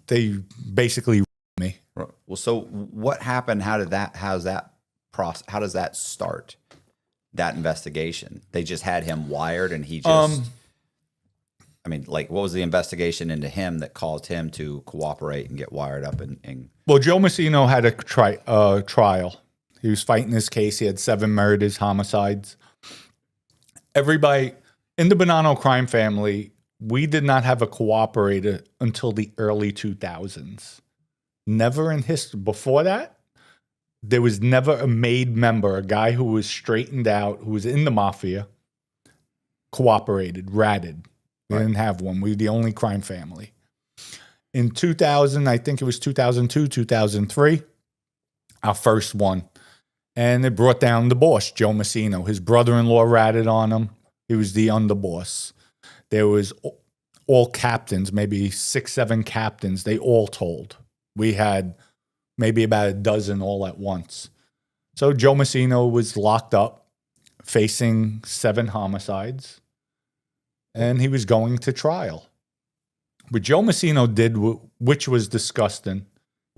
they basically me. Well, so what happened? How does that start? That investigation? They just had him wired and he just, what was the investigation into him that caused him to cooperate and get wired up? Well, Joe Massino had a trial. He was fighting his case. He had 7 murders, homicides. Everybody in the Bonanno crime family, we did not have a cooperator until the early 2000s. Never in history. Before that, there was never a made member, a guy who was straightened out, who was in the mafia, cooperated, ratted. We didn't have one. We were the only crime family. In 2000, I think it was 2002, 2003, our first one. And it brought down the boss, Joe Massino. His brother-in-law ratted on him. He was the underboss. There was all captains, maybe 6, 7 captains. They all told. We had maybe about a dozen all at once. So Joe Massino was locked up, facing 7 homicides, and he was going to trial. What Joe Massino did, which was disgusting,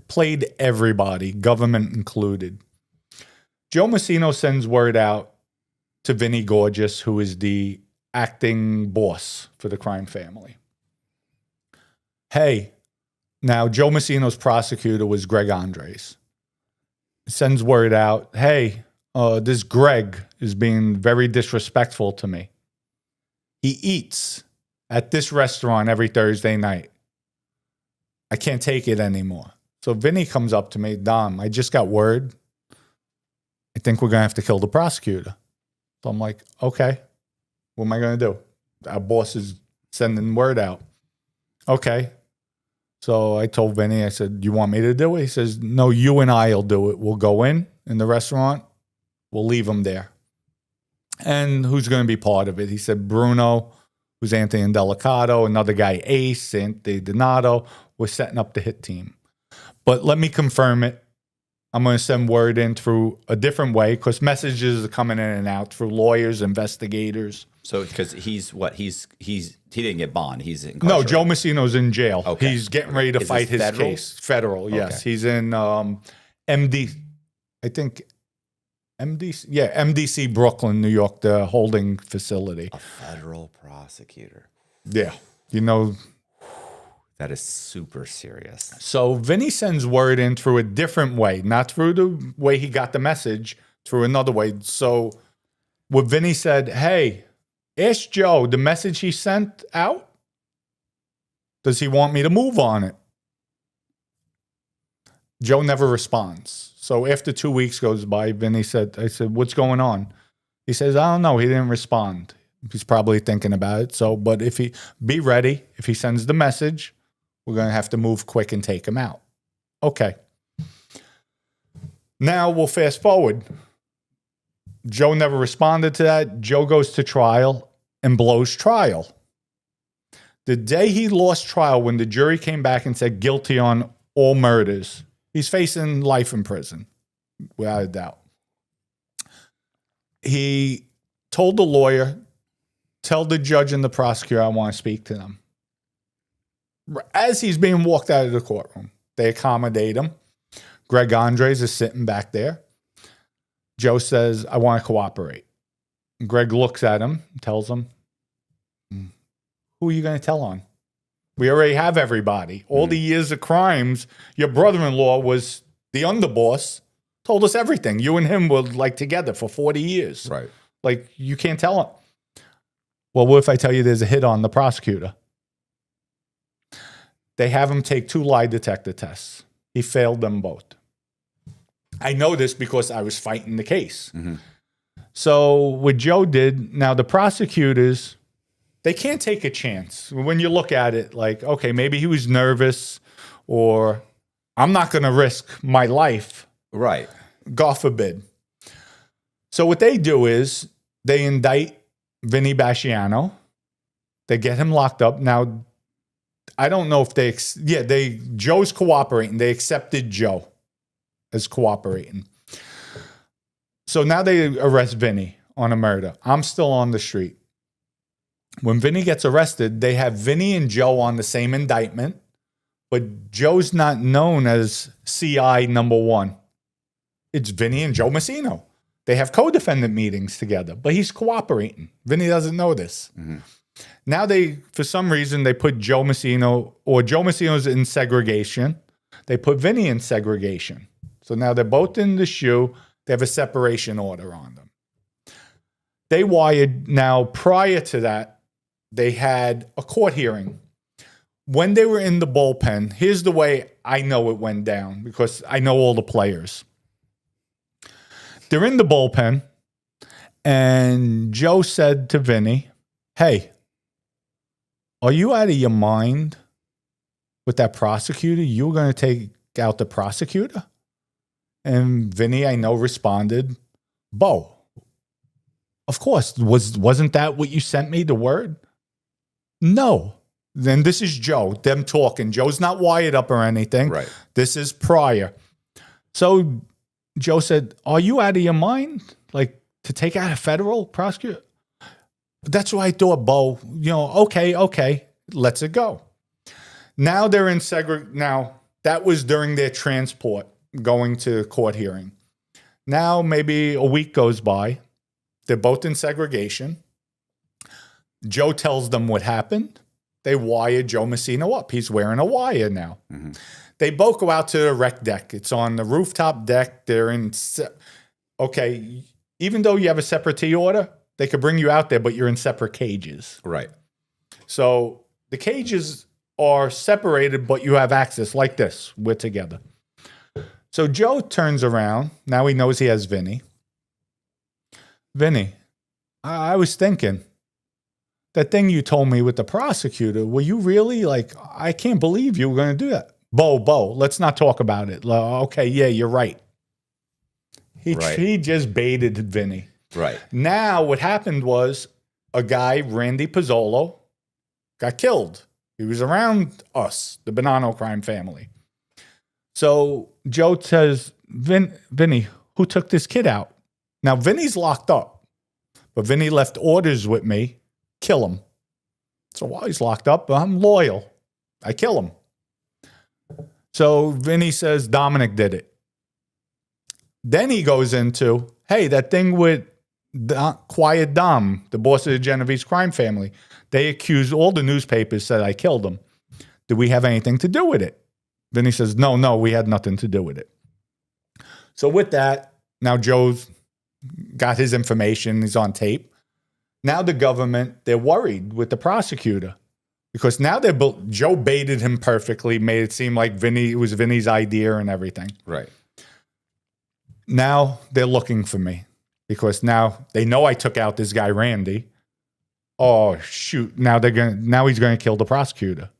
played everybody, government included. Joe Massino sends word out to Vinny Gorgeous, who is the acting boss for the crime family. Hey, now Joe Massino's prosecutor was Greg Andres. Sends word out, hey, this Greg is being very disrespectful to me. He eats at this restaurant every Thursday night. I can't take it anymore. So Vinny comes up to me, Dom, I just got word. I think we're going to have to kill the prosecutor. So I'm like, okay, what am I going to do? Our boss is sending word out. Okay. So I told Vinny, I said, you want me to do it? He says, no, you and I will do it. We'll go in the restaurant. We'll leave him there. And who's going to be part of it? He said, Bruno, who's Anthony Delicato, another guy, Ace, Anthony Donato. We're setting up the hit team. But let me confirm it. I'm going to send word in through a different way because messages are coming in and out through lawyers, investigators. So because he didn't get bond. He's incarcerated. No, Joe Massino's in jail. Okay. He's getting ready to fight his federal? case. Federal, yes. Okay. He's in MD, I think MDC. Yeah, MDC Brooklyn, New York, the holding facility. A federal prosecutor. Yeah. You know, that is super serious. So Vinny sends word in through a different way, not through the way he got the message, through another way. So what Vinny said, hey, ask Joe the message he sent out. Does he want me to move on it? Joe never responds. So after 2 weeks goes by, Vinny said, I said, what's going on? He says, I don't know. He didn't respond. He's probably thinking about it. So, but if he, be ready. If he sends the message, we're going to have to move quick and take him out. Okay. Now we'll fast forward. Joe never responded to that. Joe goes to trial and blows trial. The day he lost trial, when the jury came back and said guilty on all murders, he's facing life in prison, without a doubt. He told the lawyer, tell the judge and the prosecutor I want to speak to them. As he's being walked out of the courtroom, they accommodate him. Greg Andres is sitting back there. Joe says, I want to cooperate. Greg looks at him, tells him, who are you going to tell on? We already have everybody. All the years of crimes, your brother-in-law was the underboss, told us everything. You and him were like together for 40 years. Right. Like, you can't tell him. Well, what if I tell you there's a hit on the prosecutor? They have him take 2 lie detector tests. He failed them both. I know this because I was fighting the case. So what Joe did, now the prosecutors, they can't take a chance. When you look at it, like, okay, maybe he was nervous, or I'm not going to risk my life. Right. God forbid. So what they do is they indict Vinny Basciano. They get him locked up. Now, I don't know if Joe's cooperating. They accepted Joe as cooperating. So now they arrest Vinny on a murder. I'm still on the street. When Vinny gets arrested, they have Vinny and Joe on the same indictment, but Joe's not known as CI number 1. It's Vinny and Joe Massino. They have co-defendant meetings together, but he's cooperating. Vinny doesn't know this. Now for some reason, they put Joe Massino, or Joe Massino's in segregation. They put Vinny in segregation. So now they're both in the shoe. They have a separation order on them. They wired, now prior to that, they had a court hearing. When they were in the bullpen, here's the way I know it went down, because I know all the players. They're in the bullpen, and Joe said to Vinny, hey, are you out of your mind with that prosecutor? You were going to take out the prosecutor? And Vinny, I know, responded, Bo, of course. Wasn't that what you sent me, the word? No. Then this is Joe, them talking. Joe's not wired up or anything. Right. This is prior. So Joe said, are you out of your mind? Like, to take out a federal prosecutor? That's what I thought, Bo. You know, okay, let's it go. Now they're in Now, that was during their transport going to court hearing. Now, maybe a week goes by. They're both in segregation. Joe tells them what happened. They wire Joe Massino up. He's wearing a wire now. They both go out to the rec deck. It's on the rooftop deck. They're in... Okay, even though you have a separate T order, they could bring you out there, but you're in separate cages. Right. So the cages are separated, but you have access like this. We're together. So Joe turns around. Now he knows he has Vinny. Vinny, I was thinking, that thing you told me with the prosecutor, were you really like, I can't believe you were going to do that. Bo, let's not talk about it. Okay, yeah, you're right. He just baited Vinny. Right. Now what happened was a guy, Randy Pizzolo, got killed. He was around us, the Bonanno crime family. So Joe says, Vinny, who took this kid out? Now, Vinny's locked up, but Vinny left orders with me, kill him. So while he's locked up, I'm loyal. I kill him. So Vinny says Dominic did it. Then he goes into, hey, that thing with Quiet Dom, the boss of the Genovese crime family, they accused, all the newspapers said I killed him. Did we have anything to do with it? Then he says, no, we had nothing to do with it. So with that, now Joe's got his information. He's on tape. Now the government, they're worried with the prosecutor because now Joe baited him perfectly, made it seem like it was Vinny's idea and everything. Right. Now they're looking for me because now they know I took out this guy, Randy. Oh, shoot. Now he's going to kill the prosecutor.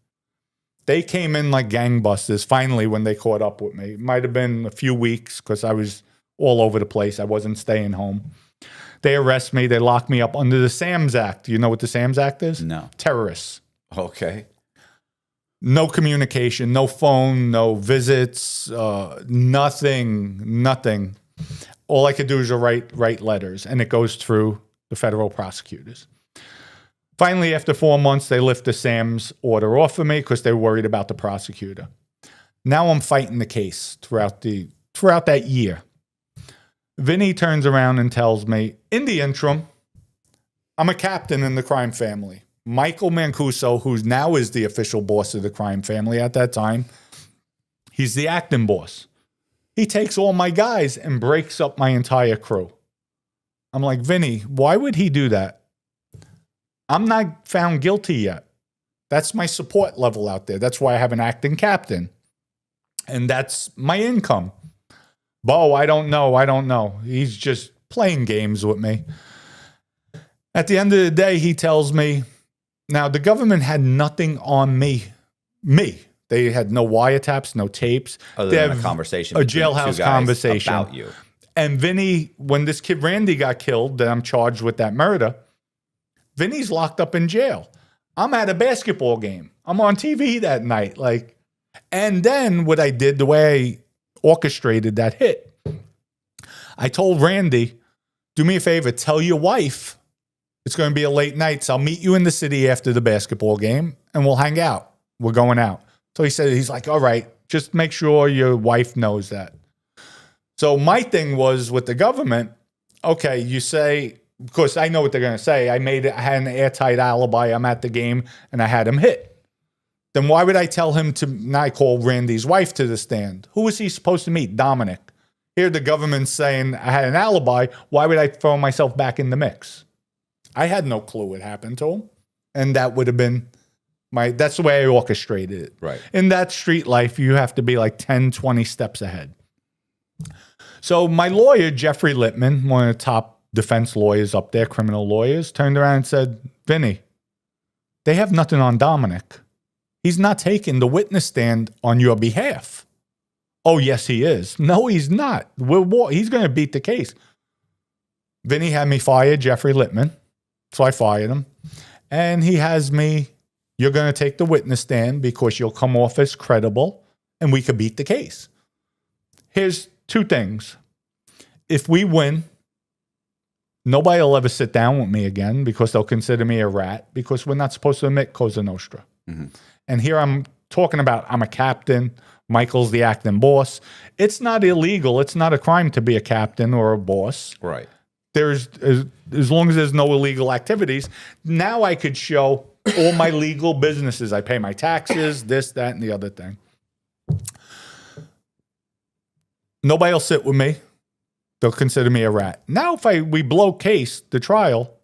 They came in like gangbusters finally when they caught up with me. It might have been a few weeks because I was all over the place. I wasn't staying home. They arrest me. They lock me up under the SAMS Act. Do you know what the SAMS Act is? No. Terrorists. Okay. No communication, no phone, no visits, nothing. All I could do is write letters, and it goes through the federal prosecutors. Finally, after 4 months, they lift the SAMS order off of me because they were worried about the prosecutor. Now I'm fighting the case throughout that year. Vinny turns around and tells me, in the interim, I'm a captain in the crime family. Michael Mancuso, who now is the official boss of the crime family at that time, he's the acting boss. He takes all my guys and breaks up my entire crew. I'm like, Vinny, why would he do that? I'm not found guilty yet. That's my support level out there. That's why I have an acting captain. And that's my income. Bo, I don't know. He's just playing games with me. At the end of the day, he tells me, now the government had nothing on me. They had no wiretaps, no tapes. Other than a conversation. A jailhouse conversation. About you. And Vinny, when this kid Randy got killed, that I'm charged with that murder, Vinny's locked up in jail. I'm at a basketball game. I'm on TV that night. And then what I did, the way I orchestrated that hit, I told Randy, do me a favor, tell your wife it's going to be a late night, so I'll meet you in the city after the basketball game, and we'll hang out. We're going out. So he's like, all right, just make sure your wife knows that. So my thing was with the government, okay, you say, because I know what they're going to say. I had an airtight alibi. I'm at the game and I had him hit. Then why would I tell him to not call Randy's wife to the stand? Who was he supposed to meet? Dominic. Here the government's saying I had an alibi. Why would I throw myself back in the mix? I had no clue what happened to him. And that would have been that's the way I orchestrated it. Right. In that street life, you have to be like 10, 20 steps ahead. So my lawyer, Jeffrey Littman, one of the top defense lawyers up there, criminal lawyers, turned around and said, Vinny, they have nothing on Dominic. He's not taking the witness stand on your behalf. Oh, yes, he is. No, he's not. He's going to beat the case. Vinny had me fire Jeffrey Littman. So I fired him. And he has me, you're going to take the witness stand because you'll come off as credible and we could beat the case. Here's two things. If we win, nobody will ever sit down with me again because they'll consider me a rat because we're not supposed to admit Cosa Nostra. Mm-hmm. And here I'm talking about I'm a captain. Michael's the acting boss. It's not illegal. It's not a crime to be a captain or a boss. Right. As long as there's no illegal activities, now I could show all my legal businesses. I pay my taxes, this, that, and the other thing. Nobody will sit with me. They'll consider me a rat. Now, if we blow case, the trial,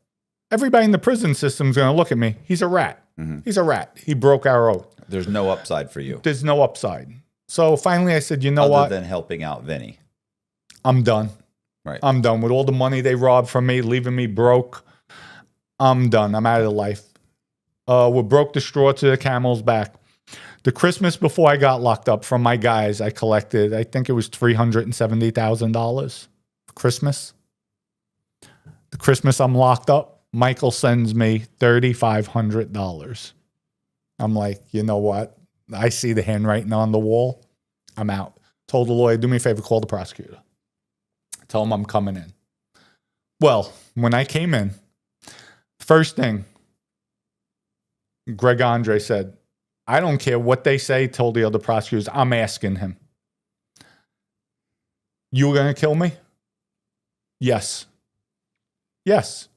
everybody in the prison system is going to look at me. He's a rat. Mm-hmm. He's a rat. He broke our oath. There's no upside for you. There's no upside. So finally I said, you know what? Other than helping out Vinny. I'm done. Right. I'm done with all the money they robbed from me, leaving me broke. I'm done. I'm out of life. We broke the straw to the camel's back. The Christmas before I got locked up from my guys, I collected, I think it was $370,000 for Christmas. The Christmas I'm locked up, Michael sends me $3,500. I'm like, you know what? I see the handwriting on the wall. I'm out. Told the lawyer, do me a favor, call the prosecutor. Tell him I'm coming in. Well, when I came in, first thing, Greg Andre said, I don't care what they say, told the other prosecutors, I'm asking him. You were going to kill me? Yes. Yes.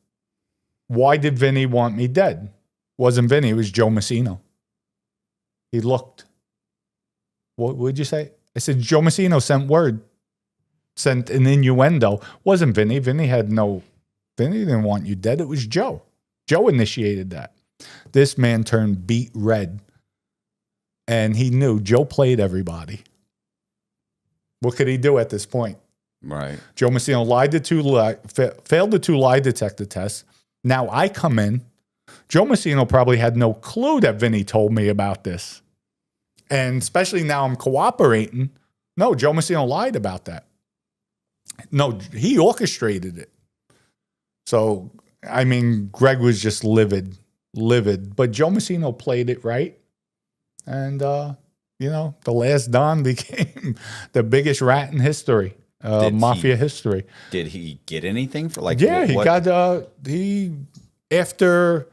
Why did Vinny want me dead? Wasn't Vinny, it was Joe Massino. He looked. What would you say? I said, Joe Massino sent word, sent an innuendo. Wasn't Vinny. Vinny didn't want you dead. It was Joe. Joe initiated that. This man turned beet red. And he knew Joe played everybody. What could he do at this point? Right. Joe Massino failed the 2 lie detector tests. Now I come in. Joe Massino probably had no clue that Vinny told me about this. And especially now I'm cooperating. No, Joe Massino lied about that. No, he orchestrated it. So, I mean, Greg was just livid. But Joe Massino played it right. And, the last Don became the biggest rat in history, mafia history. Did he get anything for Yeah, he got, after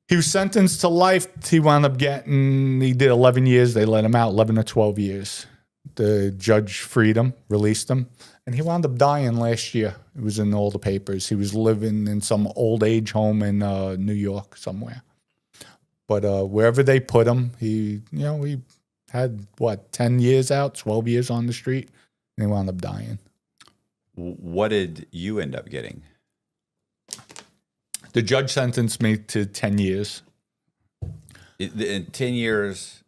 he was sentenced to life, he wound up he did 11 years. They let him out, 11 or 12 years. The judge freed him, released him. And he wound up dying last year. It was in all the papers. He was living in some old age home in New York somewhere. But wherever they put him, he had, 10 years out, 12 years on the street, and he wound up dying. What did you end up getting? The judge sentenced me to 10 years. In 10 years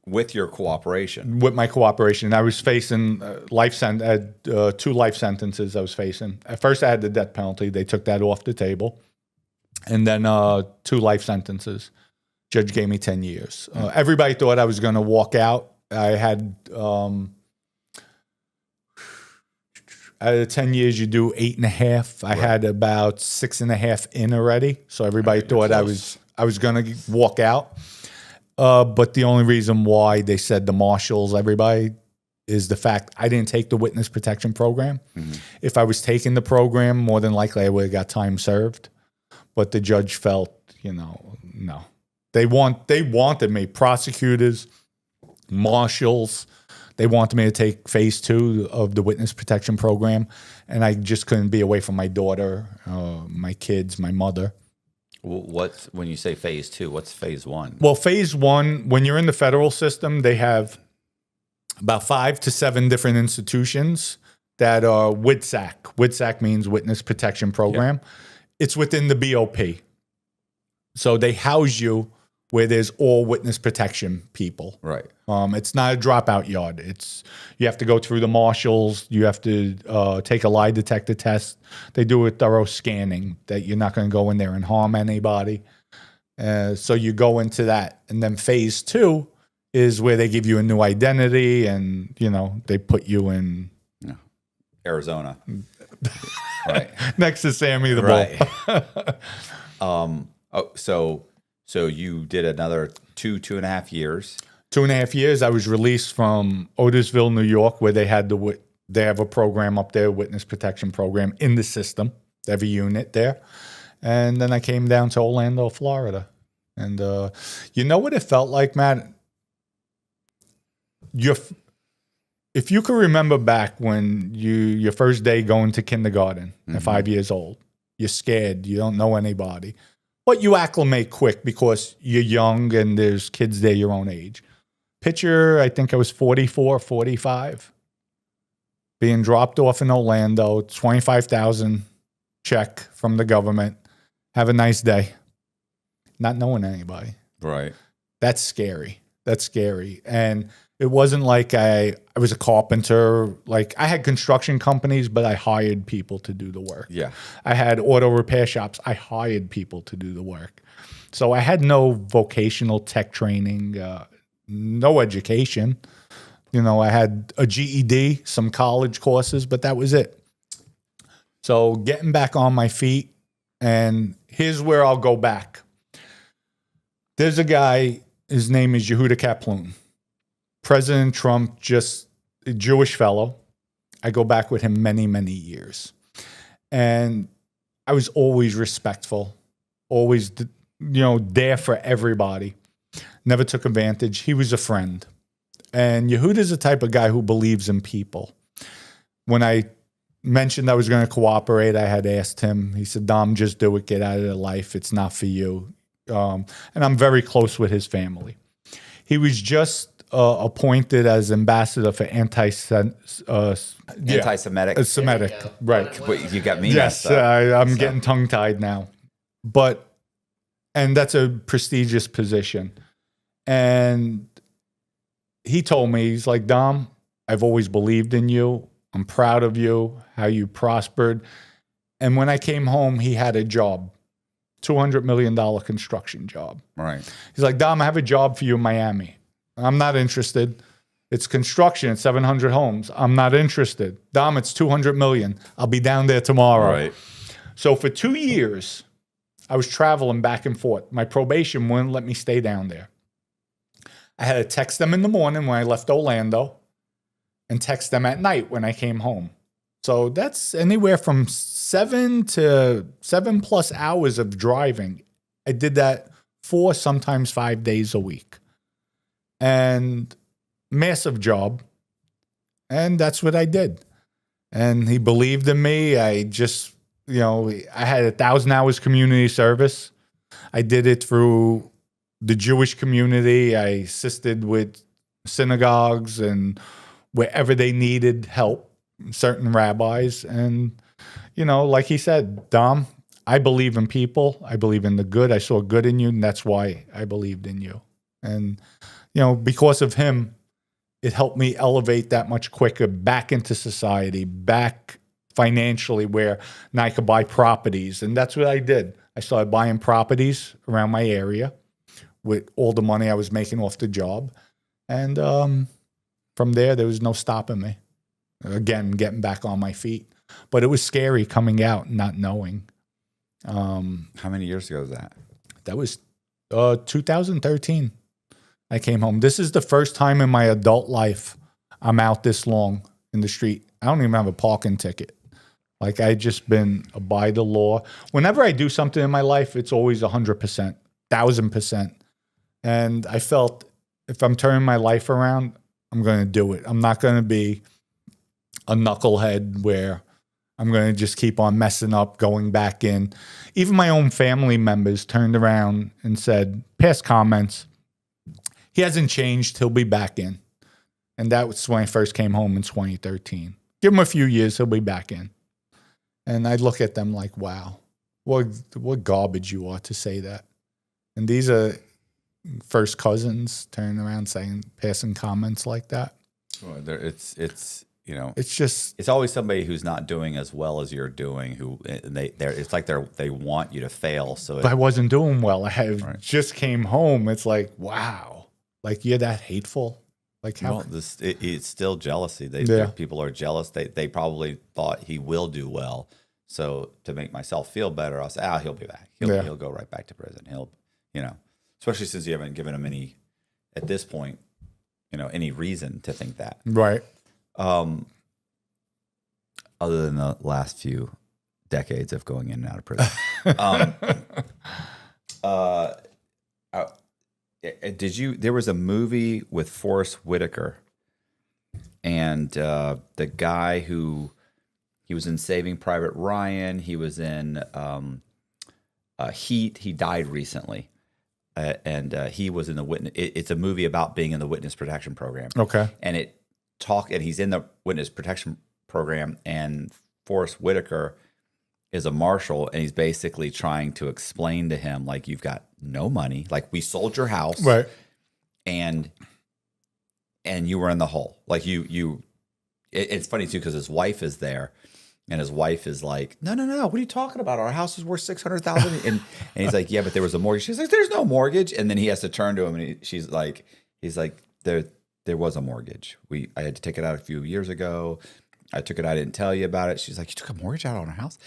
with your cooperation? With my cooperation. I was facing life sentence. I had 2 life sentences I was facing. At first, I had the death penalty. They took that off the table. And then 2 life sentences. Judge gave me 10 years. Everybody thought I was going to walk out. I had 10 years, you do 8.5. I had about 6.5 in already. So everybody thought I was going to walk out. But the only reason why they said the marshals, everybody, is the fact I didn't take the witness protection program. Mm-hmm. If I was taking the program, more than likely I would have got time served. But the judge felt, no. They wanted me, prosecutors, marshals, they wanted me to take phase 2 of the witness protection program, and I just couldn't be away from my daughter, my kids, my mother. When you say phase 2, what's phase 1? Well, phase 1, when you're in the federal system, they have about 5 to 7 different institutions that are WITSAC. WITSAC means Witness Protection Program. Yep. It's within the BOP. So they house you where there's all witness protection people. Right. It's not a dropout yard. You have to go through the marshals. You have to take a lie detector test. They do a thorough scanning that you're not going to go in there and harm anybody. So you go into that. And then phase 2 is where they give you a new identity and, they put you in Arizona. Right. Next to Sammy the Bull. So you did another 2.5 years. 2.5 years. I was released from Otisville, New York, where they have a program up there, witness protection program in the system. They have a unit there. And then I came down to Orlando, Florida. And you know what it felt like, Matt? If you can remember back when your first day going to kindergarten at 5 years old, you're scared, you don't know anybody. But you acclimate quick because you're young and there's kids there your own age. Picture, I think I was 44, 45, being dropped off in Orlando, $25,000 check from the government. Have a nice day. Not knowing anybody. Right. That's scary. And it wasn't like I was a carpenter. Like I had construction companies, but I hired people to do the work. Yeah. I had auto repair shops. I hired people to do the work. So I had no vocational tech training, no education. I had a GED, some college courses, but that was it. So getting back on my feet, and here's where I'll go back. There's a guy, his name is Yehuda Kaplan. President Trump, just a Jewish fellow. I go back with him many, many years. And I was always respectful, always, there for everybody. Never took advantage. He was a friend. And Yehuda's the type of guy who believes in people. When I mentioned I was going to cooperate, I had asked him. He said, Dom, just do it. Get out of their life. It's not for you. And I'm very close with his family. He was just appointed as ambassador for anti-Semitic. Semitic, right. Wait, you got me. Yes, I'm getting tongue-tied now. And that's a prestigious position. And he told me, he's like, Dom, I've always believed in you. I'm proud of you, how you prospered. And when I came home, he had a job, $200 million construction job. Right. He's like, Dom, I have a job for you in Miami. I'm not interested. It's construction. It's 700 homes. I'm not interested. Dom, it's 200 million. I'll be down there tomorrow. Right. So for 2 years, I was traveling back and forth. My probation wouldn't let me stay down there. I had to text them in the morning when I left Orlando and text them at night when I came home. So that's anywhere from 7 to 7+ hours of driving. I did that 4, sometimes 5 days a week. And massive job. And that's what I did. And he believed in me. I just, I had 1,000 hours community service. I did it through the Jewish community. I assisted with synagogues and wherever they needed help, certain rabbis. And, like he said, Dom, I believe in people. I believe in the good. I saw good in you, and that's why I believed in you. And, because of him, it helped me elevate that much quicker back into society, back financially, where now I could buy properties. And that's what I did. I started buying properties around my area with all the money I was making off the job. And from there was no stopping me. Again, getting back on my feet. But it was scary coming out and not knowing. How many years ago was that? That was 2013. I came home. This is the first time in my adult life I'm out this long in the street. I don't even have a parking ticket. Like, I just been by the law. Whenever I do something in my life, it's always 100%, 1,000%. And I felt if I'm turning my life around, I'm going to do it. I'm not going to be a knucklehead where I'm going to just keep on messing up, going back in. Even my own family members turned around and said, past comments, he hasn't changed. He'll be back in. And that was when I first came home in 2013. Give him a few years, he'll be back in. And I look at them like, wow, what garbage you are to say that. And these are first cousins turning around saying, passing comments like that. Well, it's just, it's always somebody who's not doing as well as you're doing. It's like they want you to fail. So I wasn't doing well. I just came home. It's like, wow. Like, you're that hateful? Like, how? Well, it's still jealousy. People are jealous. They probably thought he will do well. So to make myself feel better, I'll say, he'll be back. He'll go right back to prison. He'll, especially since you haven't given him any, at this point, any reason to think that. Right. Other than the last few decades of going in and out of prison. There was a movie with Forrest Whitaker, and the guy he was in Saving Private Ryan. He was in Heat. He died recently. And he was in the witness. It's a movie about being in the witness protection program. Okay. And he's in the witness protection program, and Forrest Whitaker is a marshal, and he's basically trying to explain to him, like, you've got no money, like, we sold your house, right? And you were in the hole, like it's funny too, because his wife is there, and his wife is like, no, what are you talking about? Our house is worth $600,000, and he's like, yeah, but there was a mortgage. She's like, there's no mortgage, and then he has to turn to him, and he's like, there was a mortgage. I had to take it out a few years ago. I took it. I didn't tell you about it. She's like, you took a mortgage out on our house?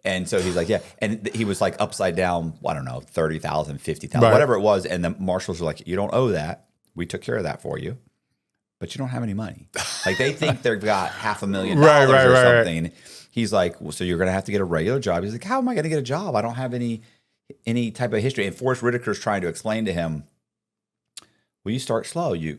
And so he's like, yeah. And he was like upside down, I don't know, 30,000, 50,000, whatever it was. And the marshals were like, you don't owe that. We took care of that for you. but you don't have any money. Like they think they've got $500,000 Right, or right. something. He's like, well, so you're going to have to get a regular job. He's like, how am I going to get a job? I don't have any type of history. And Forrest Whitaker's trying to explain to him, well, you start slow. You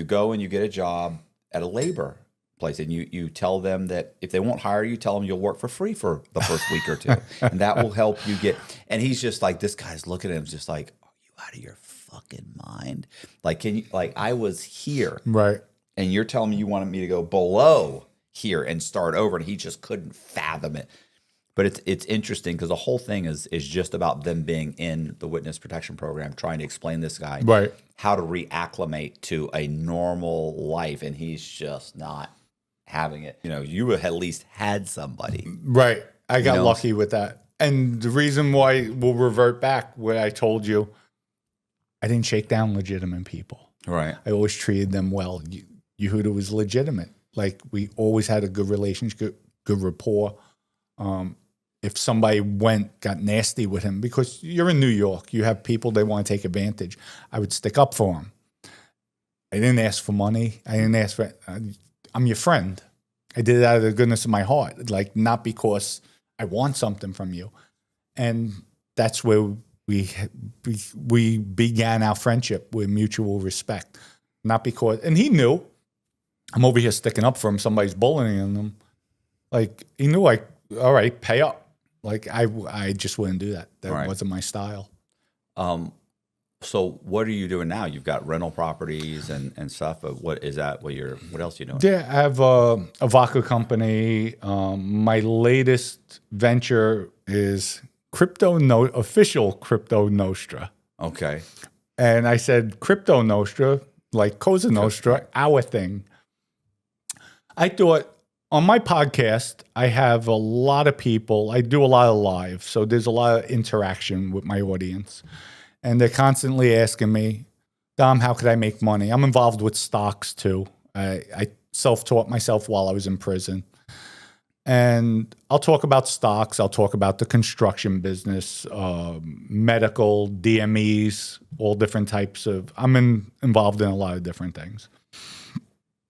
go and you get a job at a labor place, and you tell them that if they won't hire you, tell them you'll work for free for the first week or two, and that will help you get. And he's just like, this guy's looking at him, just like, are you out of your fucking mind? Like, can you, like, I was here, Right. and you're telling me you wanted me to go below here and start over, and he just couldn't fathom it. But it's interesting because the whole thing is just about them being in the witness protection program, trying to explain this guy Right. how to reacclimate to a normal life, and he's just not having it. You know, you at least had somebody. Right. I got You know? lucky with that. And the reason why we'll revert back what I told you, I didn't shake down legitimate people. Right. I always treated them well. Yehuda was legitimate. Like, we always had a good relationship, good rapport. If somebody got nasty with him, because you're in New York, you have people, they want to take advantage, I would stick up for them. I didn't ask for money. I didn't ask for, I'm your friend. I did it out of the goodness of my heart, like, not because I want something from you. And that's where we began our friendship with mutual respect. Not because, and he knew I'm over here sticking up for him. Somebody's bullying him. Like, he knew, like, all right, pay up. Like, I just wouldn't do that. That Right. wasn't my style. So what are you doing now? You've got rental properties and stuff. But what else are you doing? Yeah, I have a vodka company. My latest venture is official Crypto Nostra. Okay. And I said Crypto Nostra, like Cosa Nostra, our thing. I thought, on my podcast, I have a lot of people. I do a lot of live, so there's a lot of interaction with my audience. And they're constantly asking me, Dom, how could I make money? I'm involved with stocks too. I self-taught myself while I was in prison. And I'll talk about stocks. I'll talk about the construction business, medical, DMEs, all different types of, involved in a lot of different things.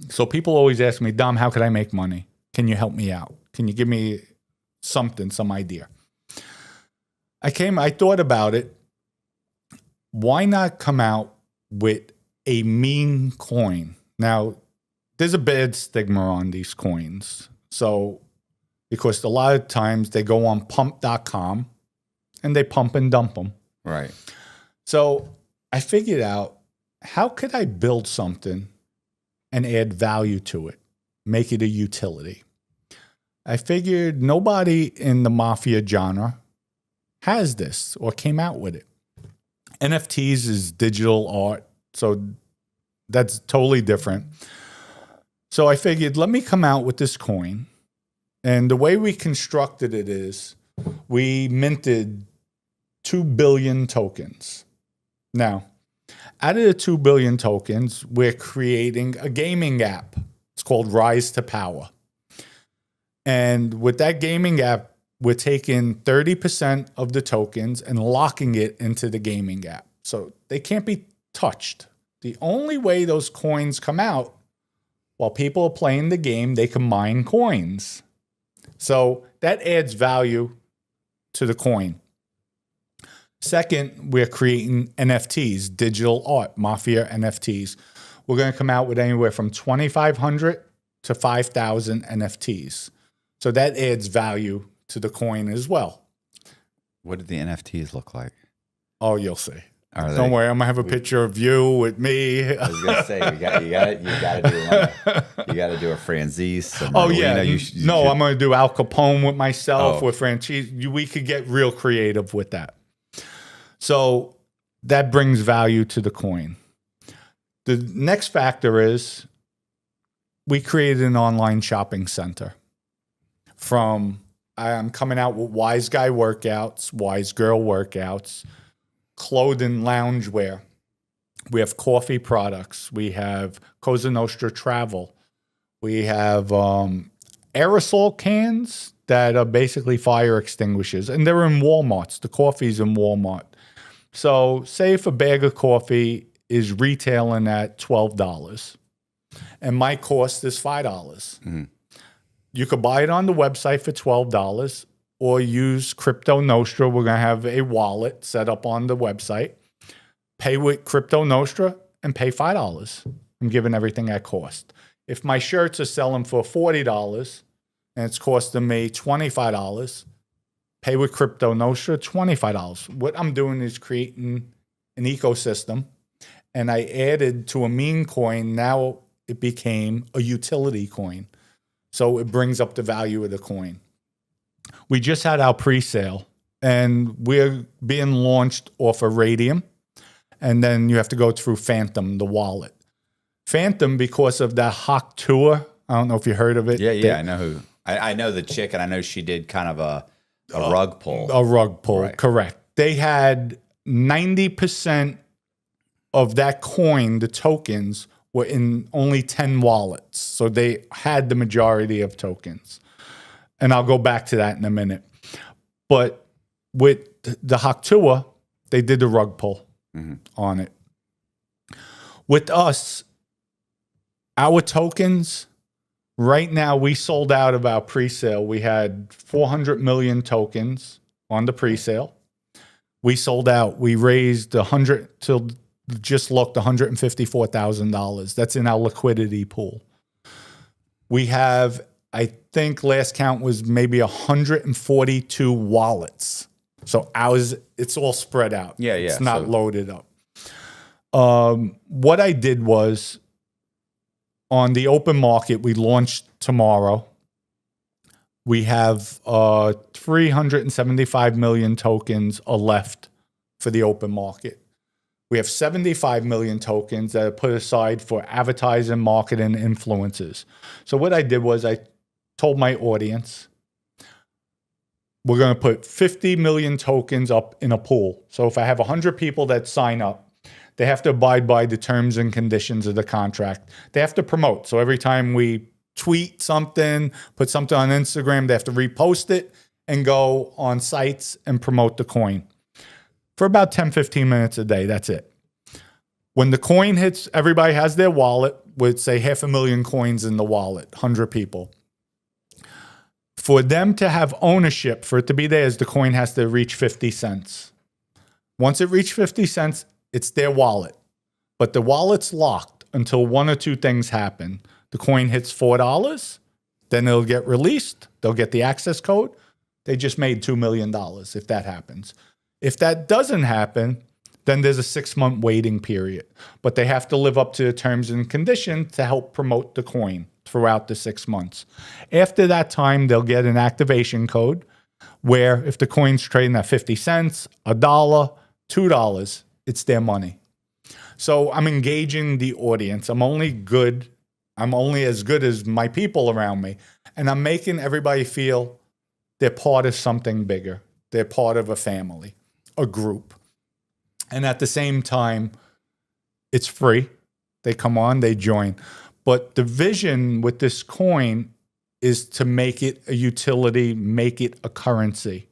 So people always ask me, Dom, how could I make money? Can you help me out? Can you give me something, some idea? I thought about it. Why not come out with a meme coin? Now, there's a bad stigma on these coins. So, because a lot of times they go on pump.com and they pump and dump them. Right. So I figured out, how could I build something and add value to it, make it a utility? I figured nobody in the Mafia genre has this or came out with it. NFTs is digital art, so that's totally different. So I figured, let me come out with this coin. And the way we constructed it is, we minted 2 billion tokens. Now, out of the 2 billion tokens, we're creating a gaming app. It's called Rise to Power. And with that gaming app, we're taking 30% of the tokens and locking it into the gaming app. So they can't be touched. The only way those coins come out, while people are playing the game, they can mine coins. So that adds value to the coin. Second, we're creating NFTs, digital art, Mafia NFTs. We're going to come out with anywhere from 2,500 to 5,000 NFTs. So that adds value to the coin as well. What did the NFTs look like? Oh, you'll see. Don't worry, I'm gonna have a picture of you with me. I was gonna say you got to do a Franzese. Oh yeah, I'm I'm gonna do Al Capone with myself Oh. with Franchise. We could get real creative with that. So that brings value to the coin. The next factor is we created an online shopping center. I'm coming out with Wise Guy workouts, Wise Girl workouts, clothing, loungewear. We have coffee products. We have Cosa Nostra travel. We have aerosol cans that are basically fire extinguishers, and they're in Walmart's. The coffee's in Walmart. So say if a bag of coffee is retailing at $12. And my cost is $5. You could buy it on the website for $12 or use Crypto Nostra. We're going to have a wallet set up on the website. Pay with Crypto Nostra and pay $5. I'm giving everything at cost. If my shirts are selling for $40 and it's costing me $25, pay with Crypto Nostra, $25. What I'm doing is creating an ecosystem, and I added to a meme coin. Now it became a utility coin. So it brings up the value of the coin. We just had our pre-sale, and we're being launched off of Radium, and then you have to go through Phantom, the wallet. Phantom, because of that Hawk tour, I don't know if you heard of it. Yeah, I know who. I know the chick, and I know she did kind of a rug pull. A rug pull, right. Correct. They had 90% of that coin, the tokens, were in only 10 wallets. So they had the majority of tokens. And I'll go back to that in a minute. But with the Haktua, they did the rug pull on it. With us, our tokens, right now, we sold out of our pre-sale. We had 400 million tokens on the pre-sale. We sold out. We raised just looked $154,000. That's in our liquidity pool. We have, I think last count was maybe 142 wallets. So ours, it's all spread out. Yeah. It's not loaded up. What I did was, on the open market, we launched tomorrow. We have 375 million tokens are left for the open market. We have 75 million tokens that are put aside for advertising, marketing, influencers. So what I did was I told my audience, we're going to put 50 million tokens up in a pool. So if I have 100 people that sign up, they have to abide by the terms and conditions of the contract. They have to promote. So every time we tweet something, put something on Instagram, they have to repost it and go on sites and promote the coin for about 10, 15 minutes a day. That's it. When the coin hits, everybody has their wallet with, say, 500,000 coins in the wallet, 100 people. For them to have ownership, for it to be theirs, the coin has to reach 50 cents. Once it reaches 50 cents, it's their wallet. But the wallet's locked until one or two things happen. The coin hits $4, then it'll get released. They'll get the access code. They just made $2 million if that happens. If that doesn't happen, then there's a 6-month waiting period. But they have to live up to the terms and conditions to help promote the coin throughout the 6 months. After that time, they'll get an activation code where if the coin's trading at 50 cents, $1, $2, it's their money. So I'm engaging the audience. I'm only as good as my people around me. And I'm making everybody feel they're part of something bigger. They're part of a family, a group. And at the same time, it's free. They come on, they join. But the vision with this coin is to make it a utility, make it a currency.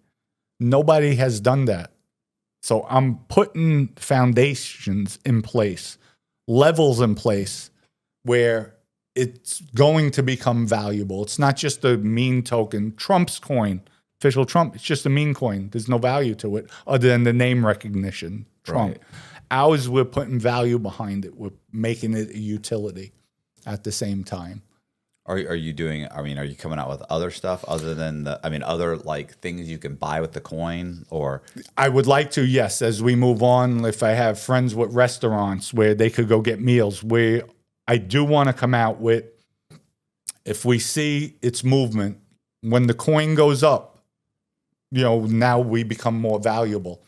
Nobody has done that. So I'm putting foundations in place, levels in place where it's going to become valuable. It's not just a meme token. Trump's coin, official Trump, it's just a meme coin. There's no value to it other than the name recognition, Trump. Right. Ours, we're putting value behind it. We're making it a utility at the same time. Are you coming out with other stuff other than other like things you can buy with the coin? Or I would like to, yes, as we move on, if I have friends with restaurants where they could go get meals, where I do want to come out with, if we see its movement, when the coin goes up, now we become more valuable.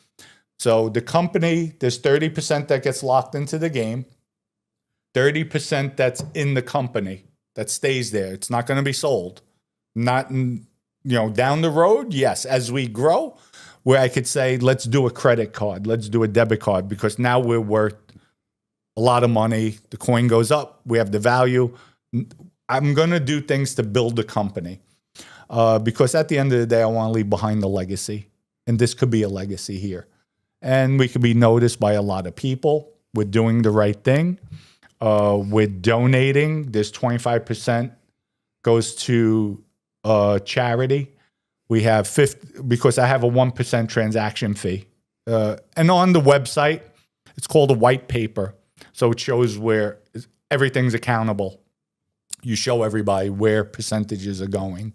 So the company, there's 30% that gets locked into the game, 30% that's in the company. That stays there. It's not going to be sold. Not down the road, yes. As we grow, where I could say, let's do a credit card. Let's do a debit card because now we're worth a lot of money. The coin goes up. We have the value. I'm going to do things to build the company because at the end of the day, I want to leave behind a legacy. And this could be a legacy here. And we could be noticed by a lot of people. We're doing the right thing. We're donating. There's 25% goes to charity. We have 50 because I have a 1% transaction fee. And on the website, it's called a white paper. So it shows where everything's accountable. You show everybody where percentages are going.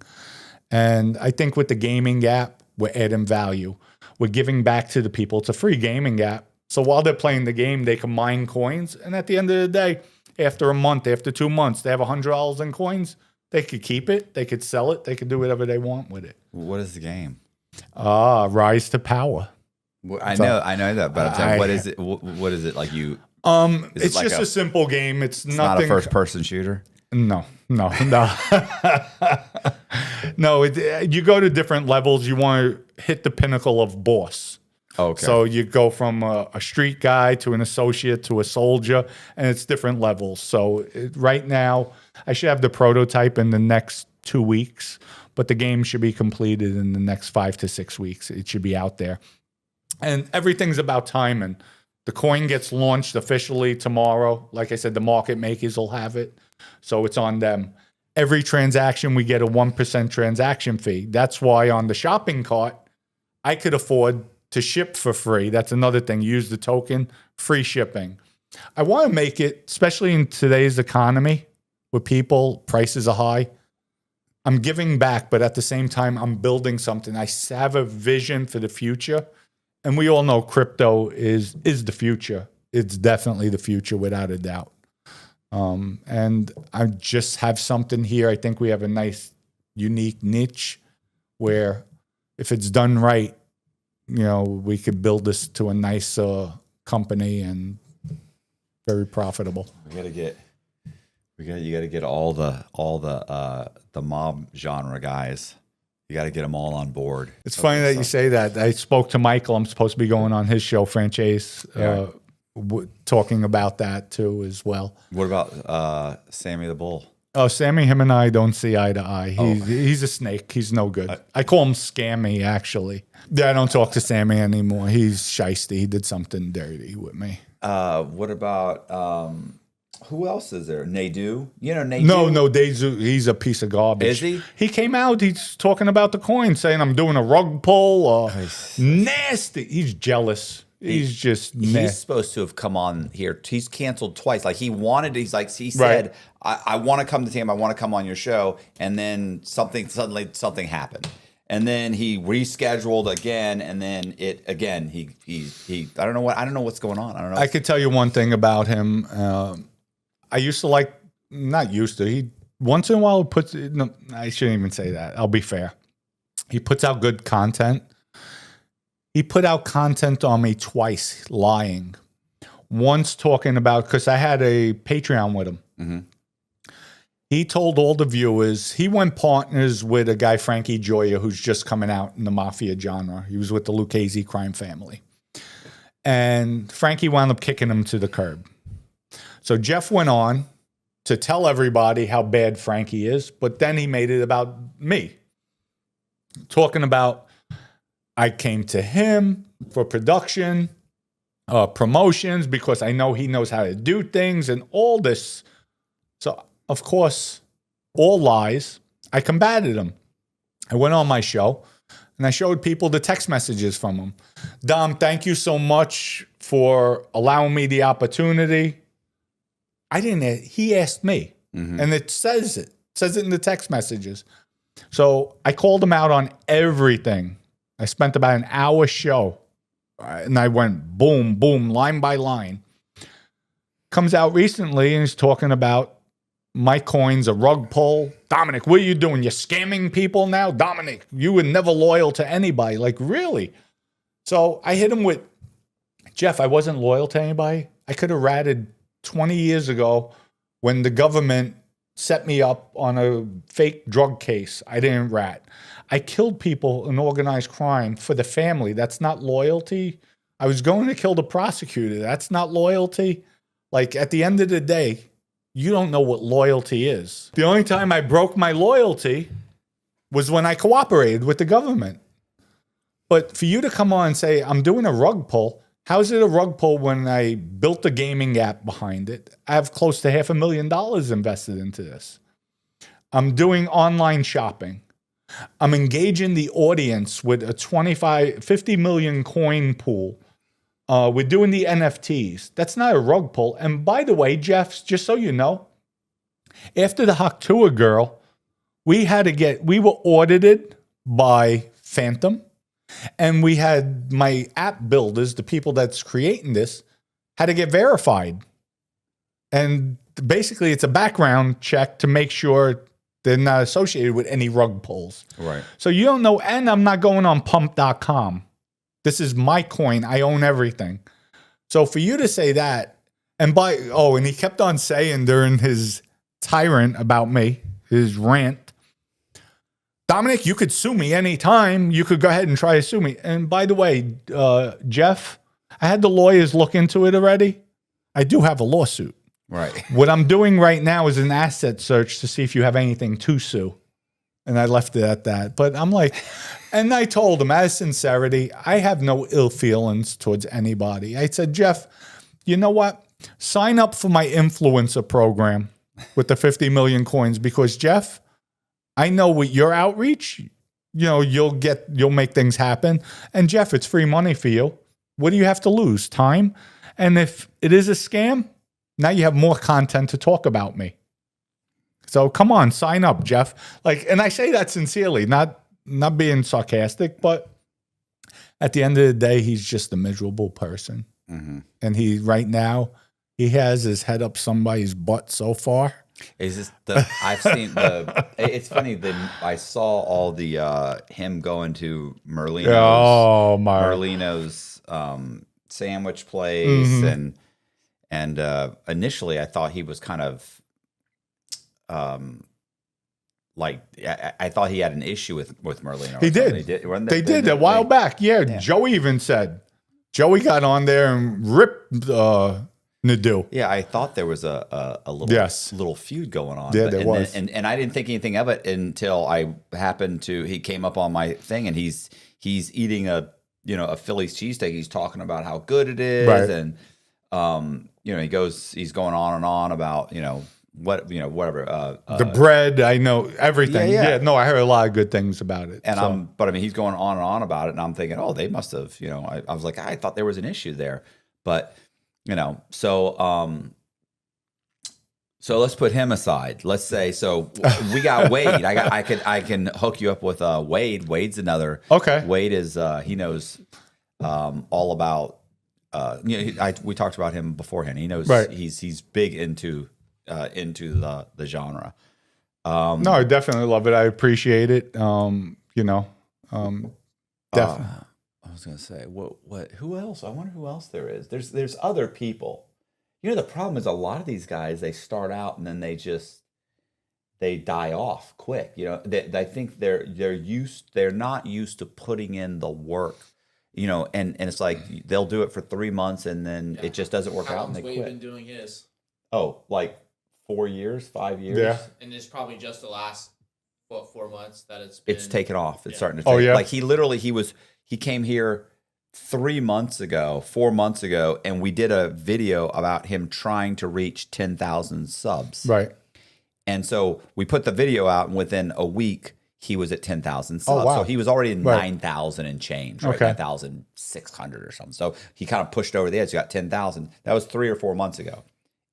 And I think with the gaming app, we're adding value. We're giving back to the people. It's a free gaming app. So while they're playing the game, they can mine coins. And at the end of the day, after a month, after 2 months, they have $100 in coins. They could keep it. They could sell it. They could do whatever they want with it. What is the game? Rise to Power. Well, I know that, but I'm saying, what is it? What is it like? It's like just a simple game. It's nothing. Not a first-person shooter. No. No. You go to different levels. You want to hit the pinnacle of boss. Okay. So you go from a street guy to an associate to a soldier, and it's different levels. So right now, I should have the prototype in the next 2 weeks, but the game should be completed in the next 5 to 6 weeks. It should be out there. And everything's about timing. The coin gets launched officially tomorrow. Like I said, the market makers will have it. So it's on them. Every transaction, we get a 1% transaction fee. That's why on the shopping cart, I could afford to ship for free. That's another thing. Use the token, free shipping. I want to make it, especially in today's economy where prices are high. I'm giving back, but at the same time, I'm building something. I have a vision for the future. And we all know crypto is the future. It's definitely the future without a doubt. And I just have something here. I think we have a nice, unique niche where if it's done right, we could build this to a nice company and very profitable. You got to get all the mob genre guys. You got to get them all on board. It's funny that you say that. I spoke to Michael. I'm supposed to be going on his show, Franchise, talking about that too as well. What about Sammy the Bull? Oh, Sammy, him and I don't see eye to eye. He's a snake. He's no good. I call him Scammy, actually. Yeah, I don't talk to Sammy anymore. He's shysty. He did something dirty with me. What about who else is there? Nadu? Nadu? No, Nadu. He's a piece of garbage. Is he? He came out. He's talking about the coin, saying I'm doing a rug pull. Nasty. He's jealous. He's just nasty. He's supposed to have come on here. He's canceled twice. Like he said, I want to come to Tam. I want to come on your show. And then something happened. And then he rescheduled again. And then he I don't know what's going on. I don't know. I could tell you one thing about him. I used to he once in a while puts, no, I shouldn't even say that. I'll be fair. He puts out good content. He put out content on me twice, lying. Once talking about, because I had a Patreon with him. Mm-hmm. He told all the viewers, he went partners with a guy, Frankie Gioia, who's just coming out in the Mafia genre. He was with the Lucchese crime family. And Frankie wound up kicking him to the curb. So Jeff went on to tell everybody how bad Frankie is, but then he made it about me. Talking about, I came to him for production, promotions, because I know he knows how to do things and all this. So, of course, all lies. I combated him. I went on my show and I showed people the text messages from him. Dom, thank you so much for allowing me the opportunity. He asked me. Mm-hmm. And it says it. It says it in the text messages. So I called him out on everything. I spent about an hour show, and I went boom, boom, line by line. Comes out recently, and he's talking about my coin's a rug pull. Dominic, what are you doing? You're scamming people now? Dominic, you were never loyal to anybody. Like, really? So I hit him with, Jeff, I wasn't loyal to anybody. I could have ratted 20 years ago when the government set me up on a fake drug case. I didn't rat. I killed people in organized crime for the family. That's not loyalty. I was going to kill the prosecutor. That's not loyalty. Like, at the end of the day, you don't know what loyalty is. The only time I broke my loyalty was when I cooperated with the government. But for you to come on and say, I'm doing a rug pull, How's it a rug pull when I built a gaming app behind it? I have close to $500,000 invested into this. I'm doing online shopping. I'm engaging the audience with a 50 million coin pool. We're doing the NFTs. That's not a rug pull. And by the way, Jeff, just so you know, after the Haktua girl, we were audited by Phantom. And we had my app builders, the people that's creating this, had to get verified. And basically, it's a background check to make sure they're not associated with any rug pulls. Right. So you don't know, and I'm not going on pump.com. This is my coin. I own everything. So for you to say that, and he kept on saying during his tirade about me, his rant, Dominic, you could sue me anytime. You could go ahead and try to sue me. And by the way, Jeff, I had the lawyers look into it already. I do have a lawsuit. Right. What I'm doing right now is an asset search to see if you have anything to sue. And I left it at that. But I'm like, and I told him, out of sincerity, I have no ill feelings towards anybody. I said, Jeff, you know what? Sign up for my influencer program with the 50 million coins because, Jeff, I know with your outreach, you'll make things happen. And Jeff, it's free money for you. What do you have to lose? Time. And if it is a scam, now you have more content to talk about me. So come on, sign up, Jeff. And I say that sincerely, not being sarcastic, but at the end of the day, he's just a miserable person. Mm-hmm. And right now, he has his head up somebody's butt so far. Is this I've seen it's funny that I saw all the him going to Merlino's sandwich place, Mm-hmm. and initially I thought he was kind of I thought he had an issue with Merlino. He did. They did a while back. Yeah, Joey even said Joey got on there and ripped Nadeau. Yeah, I thought there was a little feud going on. Yeah, there was. And I didn't think anything of it until he came up on my thing, and he's eating a Philly's cheesesteak. He's talking about how good it is, right. And he's going on and on about whatever the bread. I know everything. Yeah. No, I heard a lot of good things about it. And he's going on and on about it, and I'm thinking, oh, they must have. I was like, I thought there was an issue there, but. So let's put him aside. Let's say, so we got Wade. I can hook you up with Wade. Wade's another. Okay. Wade is he knows all about. We talked about him beforehand. He knows. Right. He's big into the genre. No, I definitely love it. I appreciate it. Definitely. I was gonna say what? Who else? I wonder who else there is. There's other people. The problem is a lot of these guys, they start out and then they die off quick. I think they're not used to putting in the work. And it's like they'll do it for 3 months and then it just doesn't work out and they quit. Been doing his? Oh, like 4 years, 5 years. Yeah. And it's probably just the last 4 months that it's taken off. It's starting to. Oh yeah. Like he came here 4 months ago, and we did a video about him trying to reach 10,000 subs. Right. And so we put the video out, and within a week, he was at 10,000 subs. Oh, wow. So he was already at 9,000 and change, right? Okay. 9,600 or something. So he kind of pushed over the edge. He got 10,000. That was 3 or 4 months ago.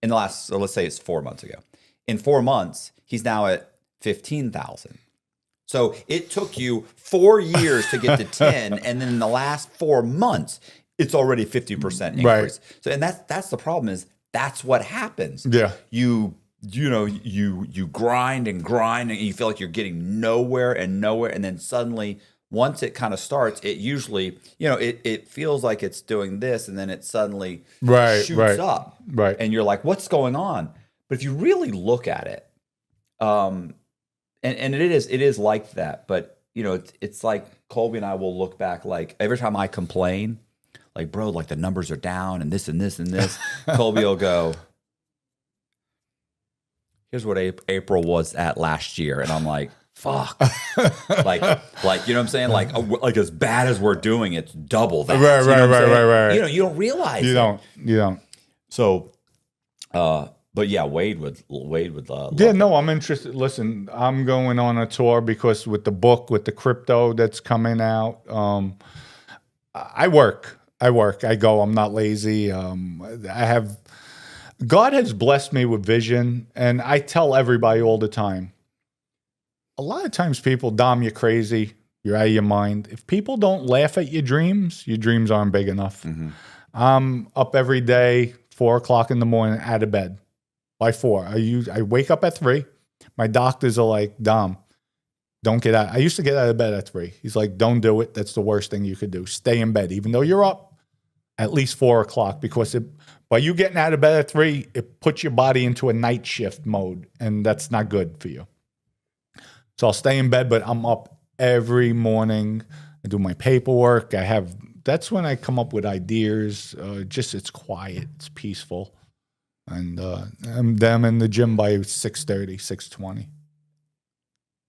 In the last, so let's say it's 4 months ago. In 4 months, he's now at 15,000. So it took you 4 years to get to 10, and then in the last 4 months, it's already 50% increase. Right. So, and that's the problem is that's what happens. Yeah. You grind and you feel like you're getting nowhere, and then suddenly once it kind of starts, it usually it feels like it's doing this, and then it suddenly shoots up. Right. And you're like, what's going on? But if you really look at it, and it is like that, but it's like Colby and I will look back, like every time I complain, like, bro, like the numbers are down and this and this and this, Colby will go, here's what April was at last year, and I'm like, fuck. like, you know what I'm saying? Like as bad as we're doing, it's double that. Right. You don't realize you don't. So, but yeah, Wade would love Yeah, it. no, I'm interested. Listen, I'm going on a tour because with the book, with the crypto that's coming out, I work. I go. I'm not lazy. God has blessed me with vision, and I tell everybody all the time. A lot of times people, Dom, you're crazy. You're out of your mind. If people don't laugh at your dreams aren't big enough. Mm-hmm. I'm up every day, 4 o'clock in the morning, out of bed by 4. I wake up at 3. My doctors are like, Dom, don't get out. I used to get out of bed at 3. He's like, don't do it. That's the worst thing you could do. Stay in bed, even though you're up at least 4 o'clock, because by you getting out of bed at 3, it puts your body into a night shift mode, and that's not good for you. So I'll stay in bed, but I'm up every morning. I do my paperwork. That's when I come up with ideas. It's quiet, it's peaceful. And I'm in the gym by 6:30, 6:20.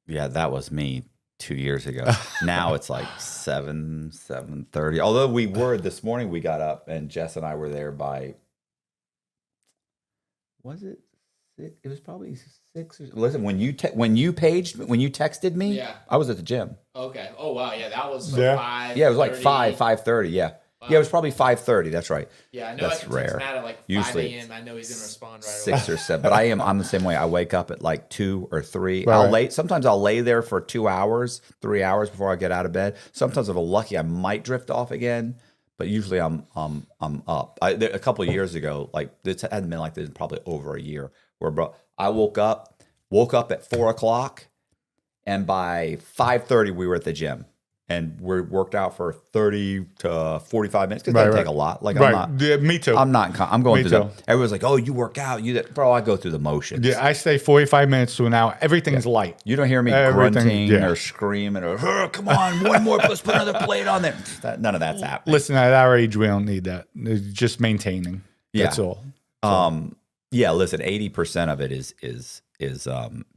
Yeah, that was me 2 years ago. Now it's like 7:30. Although this morning we got up and Jess and I were there by, was it 6? It was probably 6. Listen, when you texted me, Yeah. I was at the gym. Okay. Oh wow. Yeah, that was 5. Yeah, it was like 5:30. Yeah. Wow. Yeah, it was probably 5:30. That's right. Yeah, I know. That's rare. Matt at like 5 Usually a.m. I know he's gonna respond right 6 or 7. But I'm the same way. I wake up at like 2 or 3. Right. Sometimes I'll lay there for 2 hours, 3 hours before I get out of bed. Sometimes if I'm lucky, I might drift off again. But usually I'm up. A couple of years ago, like this hadn't been like this in probably over a year, where I woke up at 4 o'clock, and by 5:30 we were at the gym. And we worked out for 30 to 45 minutes because it doesn't take a lot. Like I'm not. Yeah, me too. I'm going Me through too. Everyone's like, "Oh, you work out, bro." I go through the motions. Yeah, I stay 45 minutes to an hour. Everything's light. You don't hear me grunting or screaming or come on, one more, let's put another plate on there. None of that's happening. Listen, at our age, we don't need that. It's just maintaining. That's all. Yeah. Listen, 80% of it is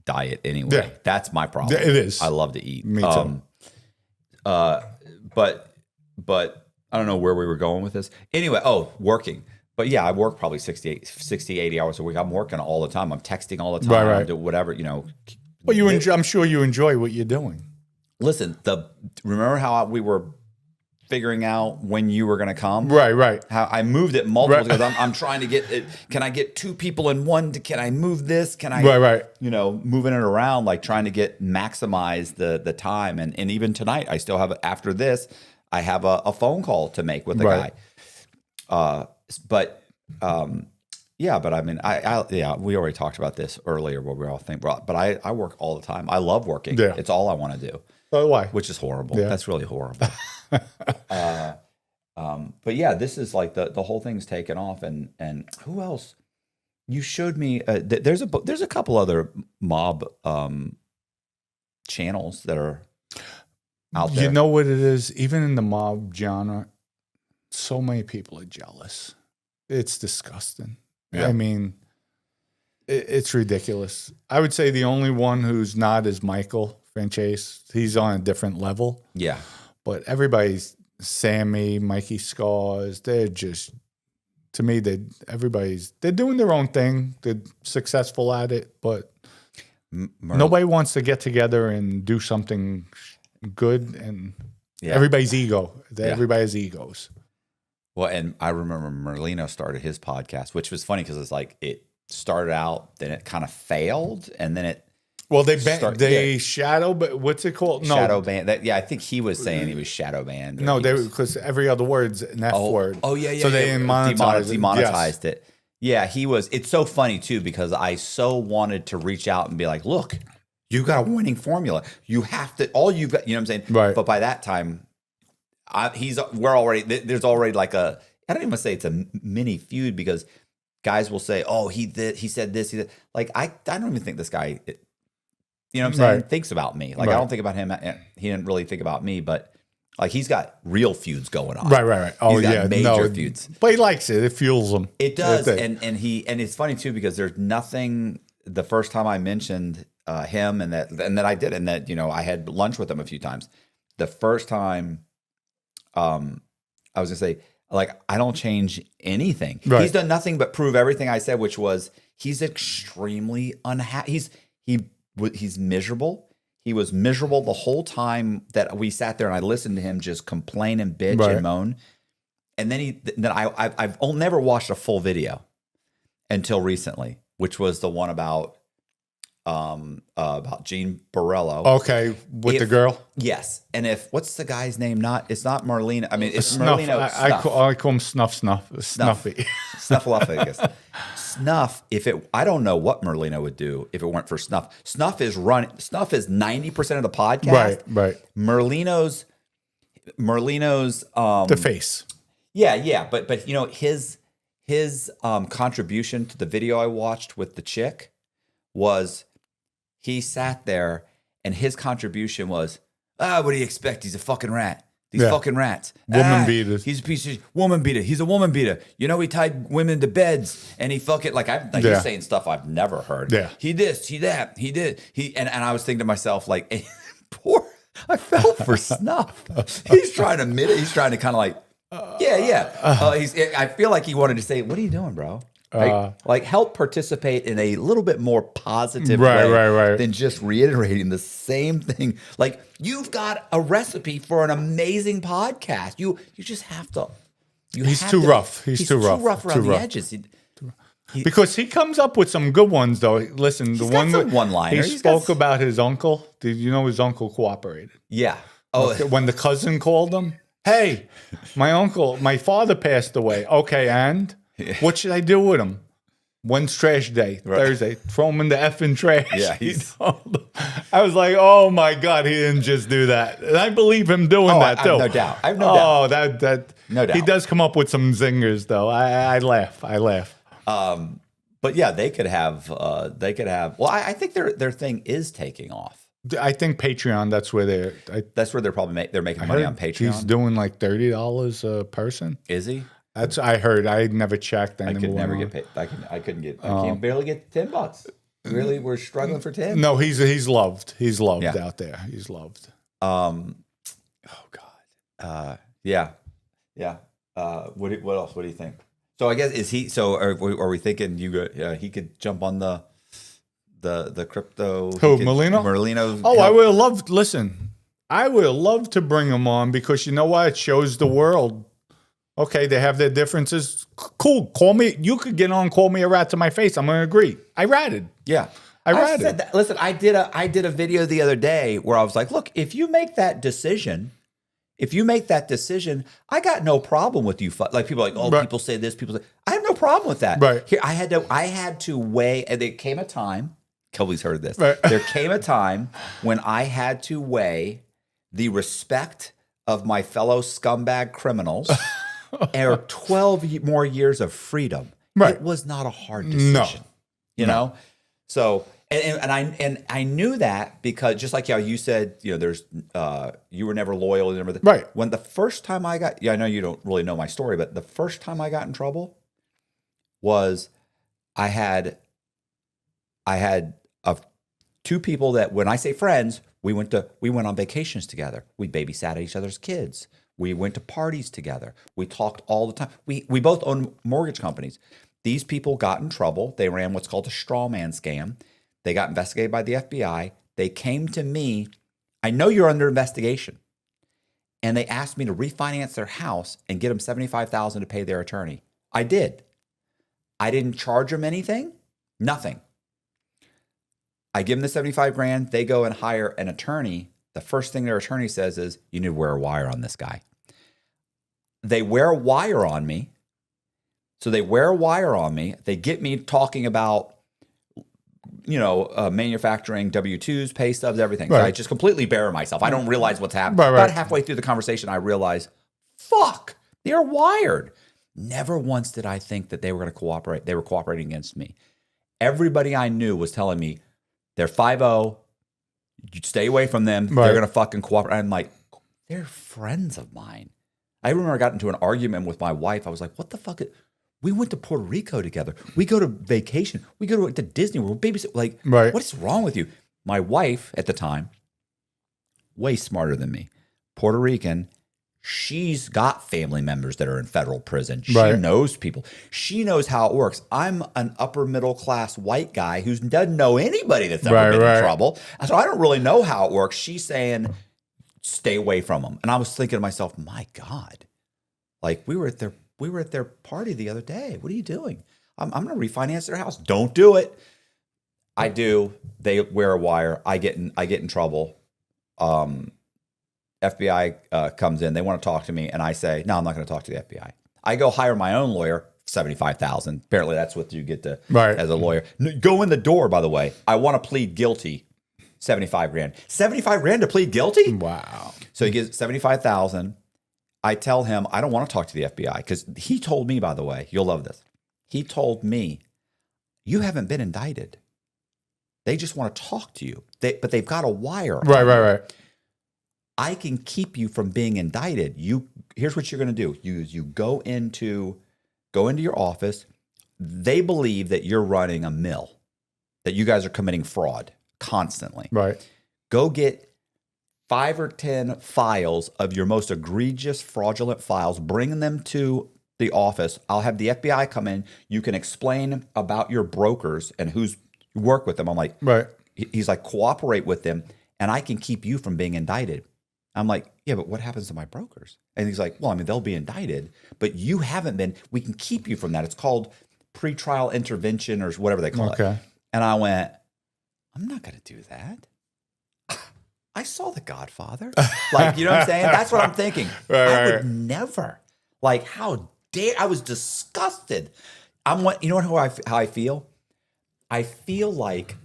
diet anyway. Yeah. That's my problem. It is. I love to eat. Me too. But I don't know where we were going with this. Anyway, working. But yeah, I work probably 60, 80 hours a week. I'm working all the time. I'm texting all the time. Right. I do whatever, Well, I'm sure you enjoy what you're doing. Listen, remember how we were figuring out when you were going to come? Right. How I moved it multiple because I'm trying to get it. Can I get 2 people in one? Can I move this? Can I, right. Moving it around, like trying to maximize the time. And even tonight, I still have, after this, I have a phone call to make with the guy. But I mean, we already talked about this earlier what we all think, but I work all the time. I love working. Yeah. It's all I want to do. So why? Which is horrible. Yeah. That's really horrible. But yeah, this is like the whole thing's taken off. And who else? You showed me. There's a couple other mob channels that are out there. You know what it is? Even in the mob genre, so many people are jealous. It's disgusting. Yeah. I mean, it's ridiculous. I would say the only one who's not is Michael Franchise. He's on a different level. Yeah. But everybody's Sammy, Mikey Scars. They're just, to me, they're doing their own thing. They're successful at it, but nobody wants to get together and do something good. And everybody's ego. Everybody has egos. Well, and I remember Merlino started his podcast, which was funny because it's like it started out, then it kind of failed, and then it. Well, they shadow, but what's it called? No, shadow ban. I think he was saying he was shadow banned. No, because every other word's an F word. Oh yeah. So they demonetized it. Yeah, he was. It's so funny too because I so wanted to reach out and be like, look, you got a winning formula. You have to. All you got. You know what I'm saying? Right. But by that time, there's already like I don't even say it's a mini feud because guys will say, oh, he said this. Like I don't even think this guy. You know what I'm saying? Right. Thinks about me. Like I don't think about him. He didn't really think about me, but like he's got real feuds going on. Right. Oh he's got yeah, major feuds. But he likes it. It fuels him. It does, and it's funny too because there's nothing. The first time I mentioned him and that I did, and that, you know, I had lunch with him a few times. The first time, I was gonna say, like, I don't change anything. Right. He's done nothing but prove everything I said, which was he's extremely unhappy. He's miserable. He was miserable the whole time that we sat there and I listened to him just complain and bitch and moan. And then I've never watched a full video until recently, which was the one about Gene Borello. Okay, with the girl. Yes, and what's the guy's name? It's not Merlino. I mean, it's Snuff. Merlino. I call him Snuffy. Snuffleupagus. Snuff. I don't know what Merlino would do if it weren't for Snuff. Snuff is 90% of the podcast. Right. Merlino's the face. Yeah, but you know, his contribution to the video I watched with the chick was he sat there and his contribution was, what do you expect? He's a fucking rat. These fucking rats. Woman beaters. He's a piece of woman beater. He's a woman beater. You know, he tied women to beds and he fucking he's saying stuff I've never heard. Yeah. He this, he that, he did. And I was thinking to myself, like, poor, I felt for Snuff. He's trying to kind of like, I feel like he wanted to say, what are you doing, bro? Like help participate in a little bit more positive way than just reiterating the same thing. Like, you've got a recipe for an amazing podcast. You just have to. He's too rough. He's too rough around the edges. Because he comes up with some good ones, though. Listen, the one-liner. He spoke about his uncle. Did you know his uncle cooperated? Yeah. Okay, when the cousin called him, hey, my father passed away. Okay, and what should I do with him? When's trash day? Thursday. Throw him in the effing trash. Yeah. I was like, oh my God, he didn't just do that. And I believe him doing that too. No doubt. I have no doubt. That no doubt. He does come up with some zingers though. I laugh. But yeah, they could have. Well, I think their thing is taking off. I think Patreon. That's where they're probably they're making money on Patreon. He's doing like $30 a person. Is he? That's I heard. I never checked. I could never get paid. I can't barely get $10. Really, we're struggling for 10. No, he's loved. He's loved out there. He's loved. Oh God. Yeah. What else? What do you think? So I guess are we thinking he could jump on the crypto? Who, Merlino? Merlino. Oh, I would love. Listen, I would love to bring him on because you know what? It shows the world. Okay, they have their differences. Cool. Call me. You could get on. Call me a rat to my face. I'm gonna agree. I ratted. Yeah, I ratted. That. Listen, I did a video the other day where I was like, look, if you make that decision, I got no problem with you. Like people are like, people say this, people say, I have no problem with that. Right. Here, I had to weigh, and there came a time, Kelby's heard this. Right. There came a time when I had to weigh the respect of my fellow scumbag criminals or 12 more years of freedom. Right. It was not a hard decision. You know? So and I knew that because just like how you said, you know, there's you were never loyal and everything. Right. When the first time I know you don't really know my story, but the first time I got in trouble was I had two people that, when I say friends, we went on vacations together. We babysat each other's kids. We went to parties together. We talked all the time. We both own mortgage companies. These people got in trouble. They ran what's called a straw man scam. They got investigated by the FBI. They came to me. I know you're under investigation. And they asked me to refinance their house and get them $75,000 to pay their attorney. I did. I didn't charge them anything. Nothing. I give them the 75 grand. They go and hire an attorney. The first thing their attorney says is, you need to wear a wire on this guy. They wear a wire on me. So they wear a wire on me. They get me talking about, you know, manufacturing W-2s, pay stubs, everything. Right. So I just completely bury myself. I don't realize what's happening. Right. About halfway through the conversation, I realize, fuck, they're wired. Never once did I think that they were going to cooperate. They were cooperating against me. Everybody I knew was telling me, they're 5-0. You stay away from them. Right. They're going to fucking cooperate. I'm like, they're friends of mine. I remember I got into an argument with my wife. I was like, what the fuck? We went to Puerto Rico together. We go to vacation. We go to Disney World. Babysit. Like, right. What is wrong with you? My wife at the time, way smarter than me, Puerto Rican. She's got family members that are in federal prison. She knows people. She knows how it works. I'm an upper middle class white guy who doesn't know anybody that's ever been in trouble. So I don't really know how it works. She's saying, stay away from them. And I was thinking to myself, my God, like we were at their party the other day. What are you doing? I'm going to refinance their house. Don't do it. I do. They wear a wire. I get in trouble. FBI comes in. They want to talk to me, and I say, "No, I'm not going to talk to the FBI." I go hire my own lawyer, $75,000. Apparently, that's what you get to as a lawyer. Go in the door. By the way, I want to plead guilty. $75,000. $75,000 to plead guilty? Wow. So he gives $75,000. I tell him I don't want to talk to the FBI because he told me. By the way, you'll love this. He told me, "You haven't been indicted. They just want to talk to you. But they've got a wire. Right. I can keep you from being indicted. Here's what you're going to do. You go into your office. They believe that you're running a mill, that you guys are committing fraud constantly. Right. Go get 5 or 10 files of your most egregious fraudulent files. Bring them to the office. I'll have the FBI come in. You can explain about your brokers and who's you work with them." I'm like, he's like, cooperate with them, and I can keep you from being indicted. I'm like, yeah, but what happens to my brokers? And he's like, well, I mean, they'll be indicted, but you haven't been. We can keep you from that. It's called pretrial intervention or whatever they call it. And I went, I'm not going to do that. I saw The Godfather. Like, you know what I'm saying? That's what I'm thinking. I would never. Like, how dare, I was disgusted. You know how I feel? I feel like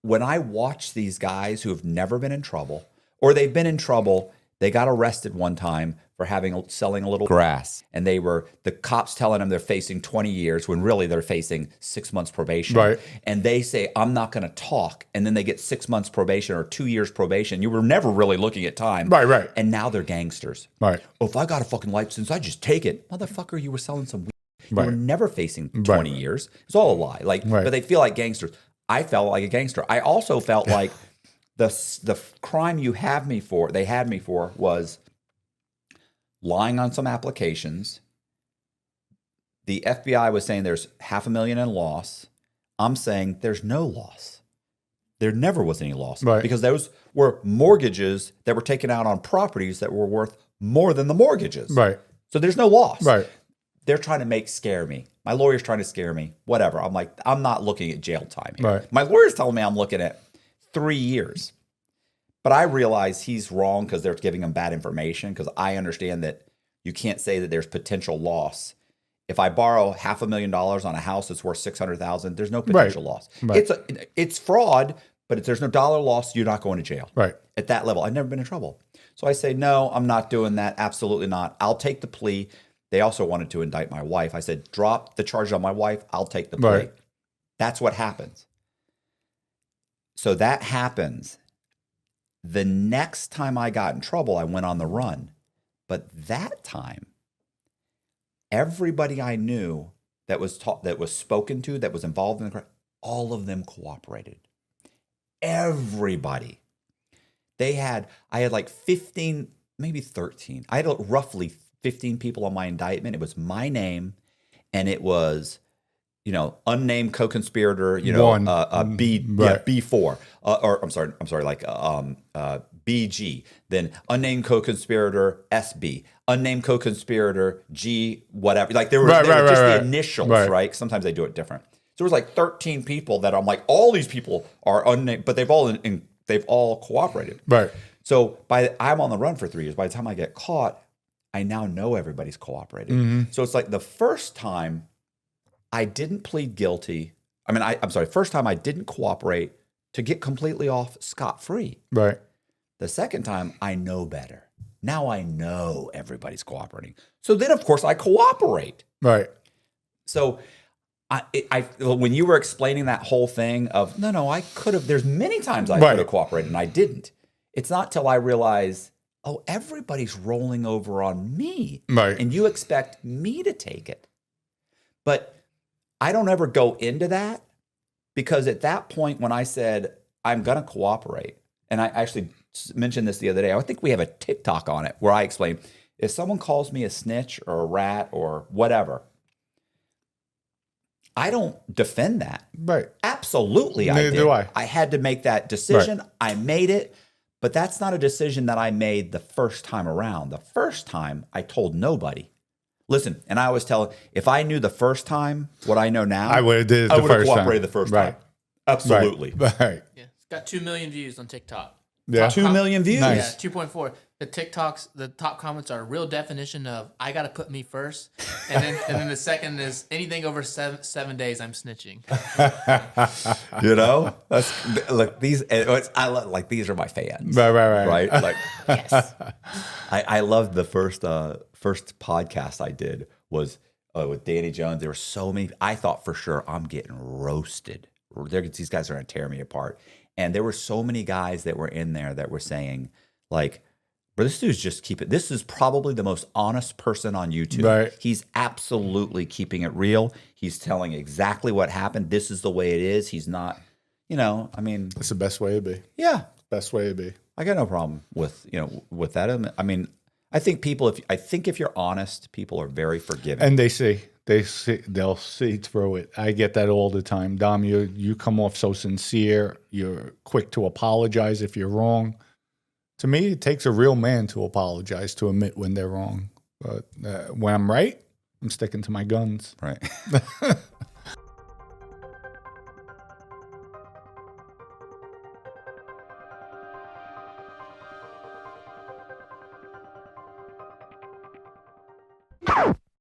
when I watch these guys who have never been in trouble, or they've been in trouble, they got arrested one time for selling a little grass, and the cops telling them they're facing 20 years when really they're facing 6 months probation. Right. And they say, I'm not going to talk. And then they get 6 months probation or 2 years probation. You were never really looking at time. Right. And now they're gangsters. Right. Oh, if I got a fucking license, I just take it. Motherfucker, you were selling some weed. You were never facing 20 years. It's all a lie. But they feel like gangsters. I felt like a gangster. I also felt like the crime they had me for was lying on some applications. The FBI was saying there's $500,000 in loss. I'm saying there's no loss. There never was any loss because those were mortgages that were taken out on properties that were worth more than the mortgages. Right. So there's no loss. Right. They're trying to scare me. My lawyer's trying to scare me. Whatever. I'm like, I'm not looking at jail time here. Right. My lawyer's telling me I'm looking at 3 years. But I realize he's wrong because they're giving him bad information, because I understand that you can't say that there's potential loss. If I borrow $500,000 on a house that's worth $600,000, there's no potential loss. Right. It's fraud, but if there's no dollar loss, you're not going to jail. Right. At that level. I've never been in trouble. So I say, no, I'm not doing that. Absolutely not. I'll take the plea. They also wanted to indict my wife. I said, drop the charge on my wife. I'll take the plea. Right. That's what happens. So that happens. The next time I got in trouble, I went on the run. But that time, everybody I knew that was spoken to, that was involved in the crime, all of them cooperated. Everybody. I had like 15, maybe 13. I had roughly 15 people on my indictment. It was my name, and it was, unnamed co-conspirator, B4, or I'm sorry, like BG, then unnamed co-conspirator SB, unnamed co-conspirator G, whatever. Like they were just the initials, right? Sometimes they do it different. So there was like 13 people that I'm like, all these people are unnamed, but they've all cooperated. Right. So I'm on the run for 3 years. By the time I get caught, I now know everybody's cooperated. Mm-hmm. So it's like the first time I didn't plead guilty. I mean, I'm sorry, first time I didn't cooperate to get completely off scot-free. Right. The second time, I know better. Now I know everybody's cooperating. So then, of course, I cooperate. Right. So when you were explaining that whole thing of, no, I could have, there's many times I could have cooperated and I didn't. It's not till I realize, oh, everybody's rolling over on me. Right. And you expect me to take it. But I don't ever go into that Because at that point, when I said, I'm going to cooperate, and I actually mentioned this the other day, I think we have a TikTok on it where I explain, if someone calls me a snitch or a rat or whatever, I don't defend that. Right. Absolutely, Neither I did. do I. I had to make that decision. Right. I made it, but that's not a decision that I made the first time around. The first time, I told nobody. Listen, and I always tell, if I knew the first time what I know now, I would have did it I the would have first cooperated time. the first Right. time. Absolutely. Right. Yeah, it's got 2 million views on TikTok. Yeah. 2 million views. Nice. Yeah, 2.4. The top comments are real definition of I gotta put me first, and then the second is anything over 7 days I'm snitching. You know, that's like these. I love, like, these are my fans. Right. Like, Yes. I loved the first podcast I did was with Danny Jones. There were so many. I thought for sure I'm getting roasted. These guys are gonna tear me apart. And there were so many guys that were in there that were saying, like, bro, this dude's just keep it. This is probably the most honest person on YouTube. Right. He's absolutely keeping it real. He's telling exactly what happened. This is the way it is. He's not, I mean, It's the best way to be. yeah, Best way to be. I got no problem with, with that. I mean, I think if you're honest, people are very forgiving. And they'll see through it. I get that all the time. Dom, you come off so sincere. You're quick to apologize if you're wrong. To me, it takes a real man to apologize, to admit when they're wrong. But when I'm right, I'm sticking to my guns. Right.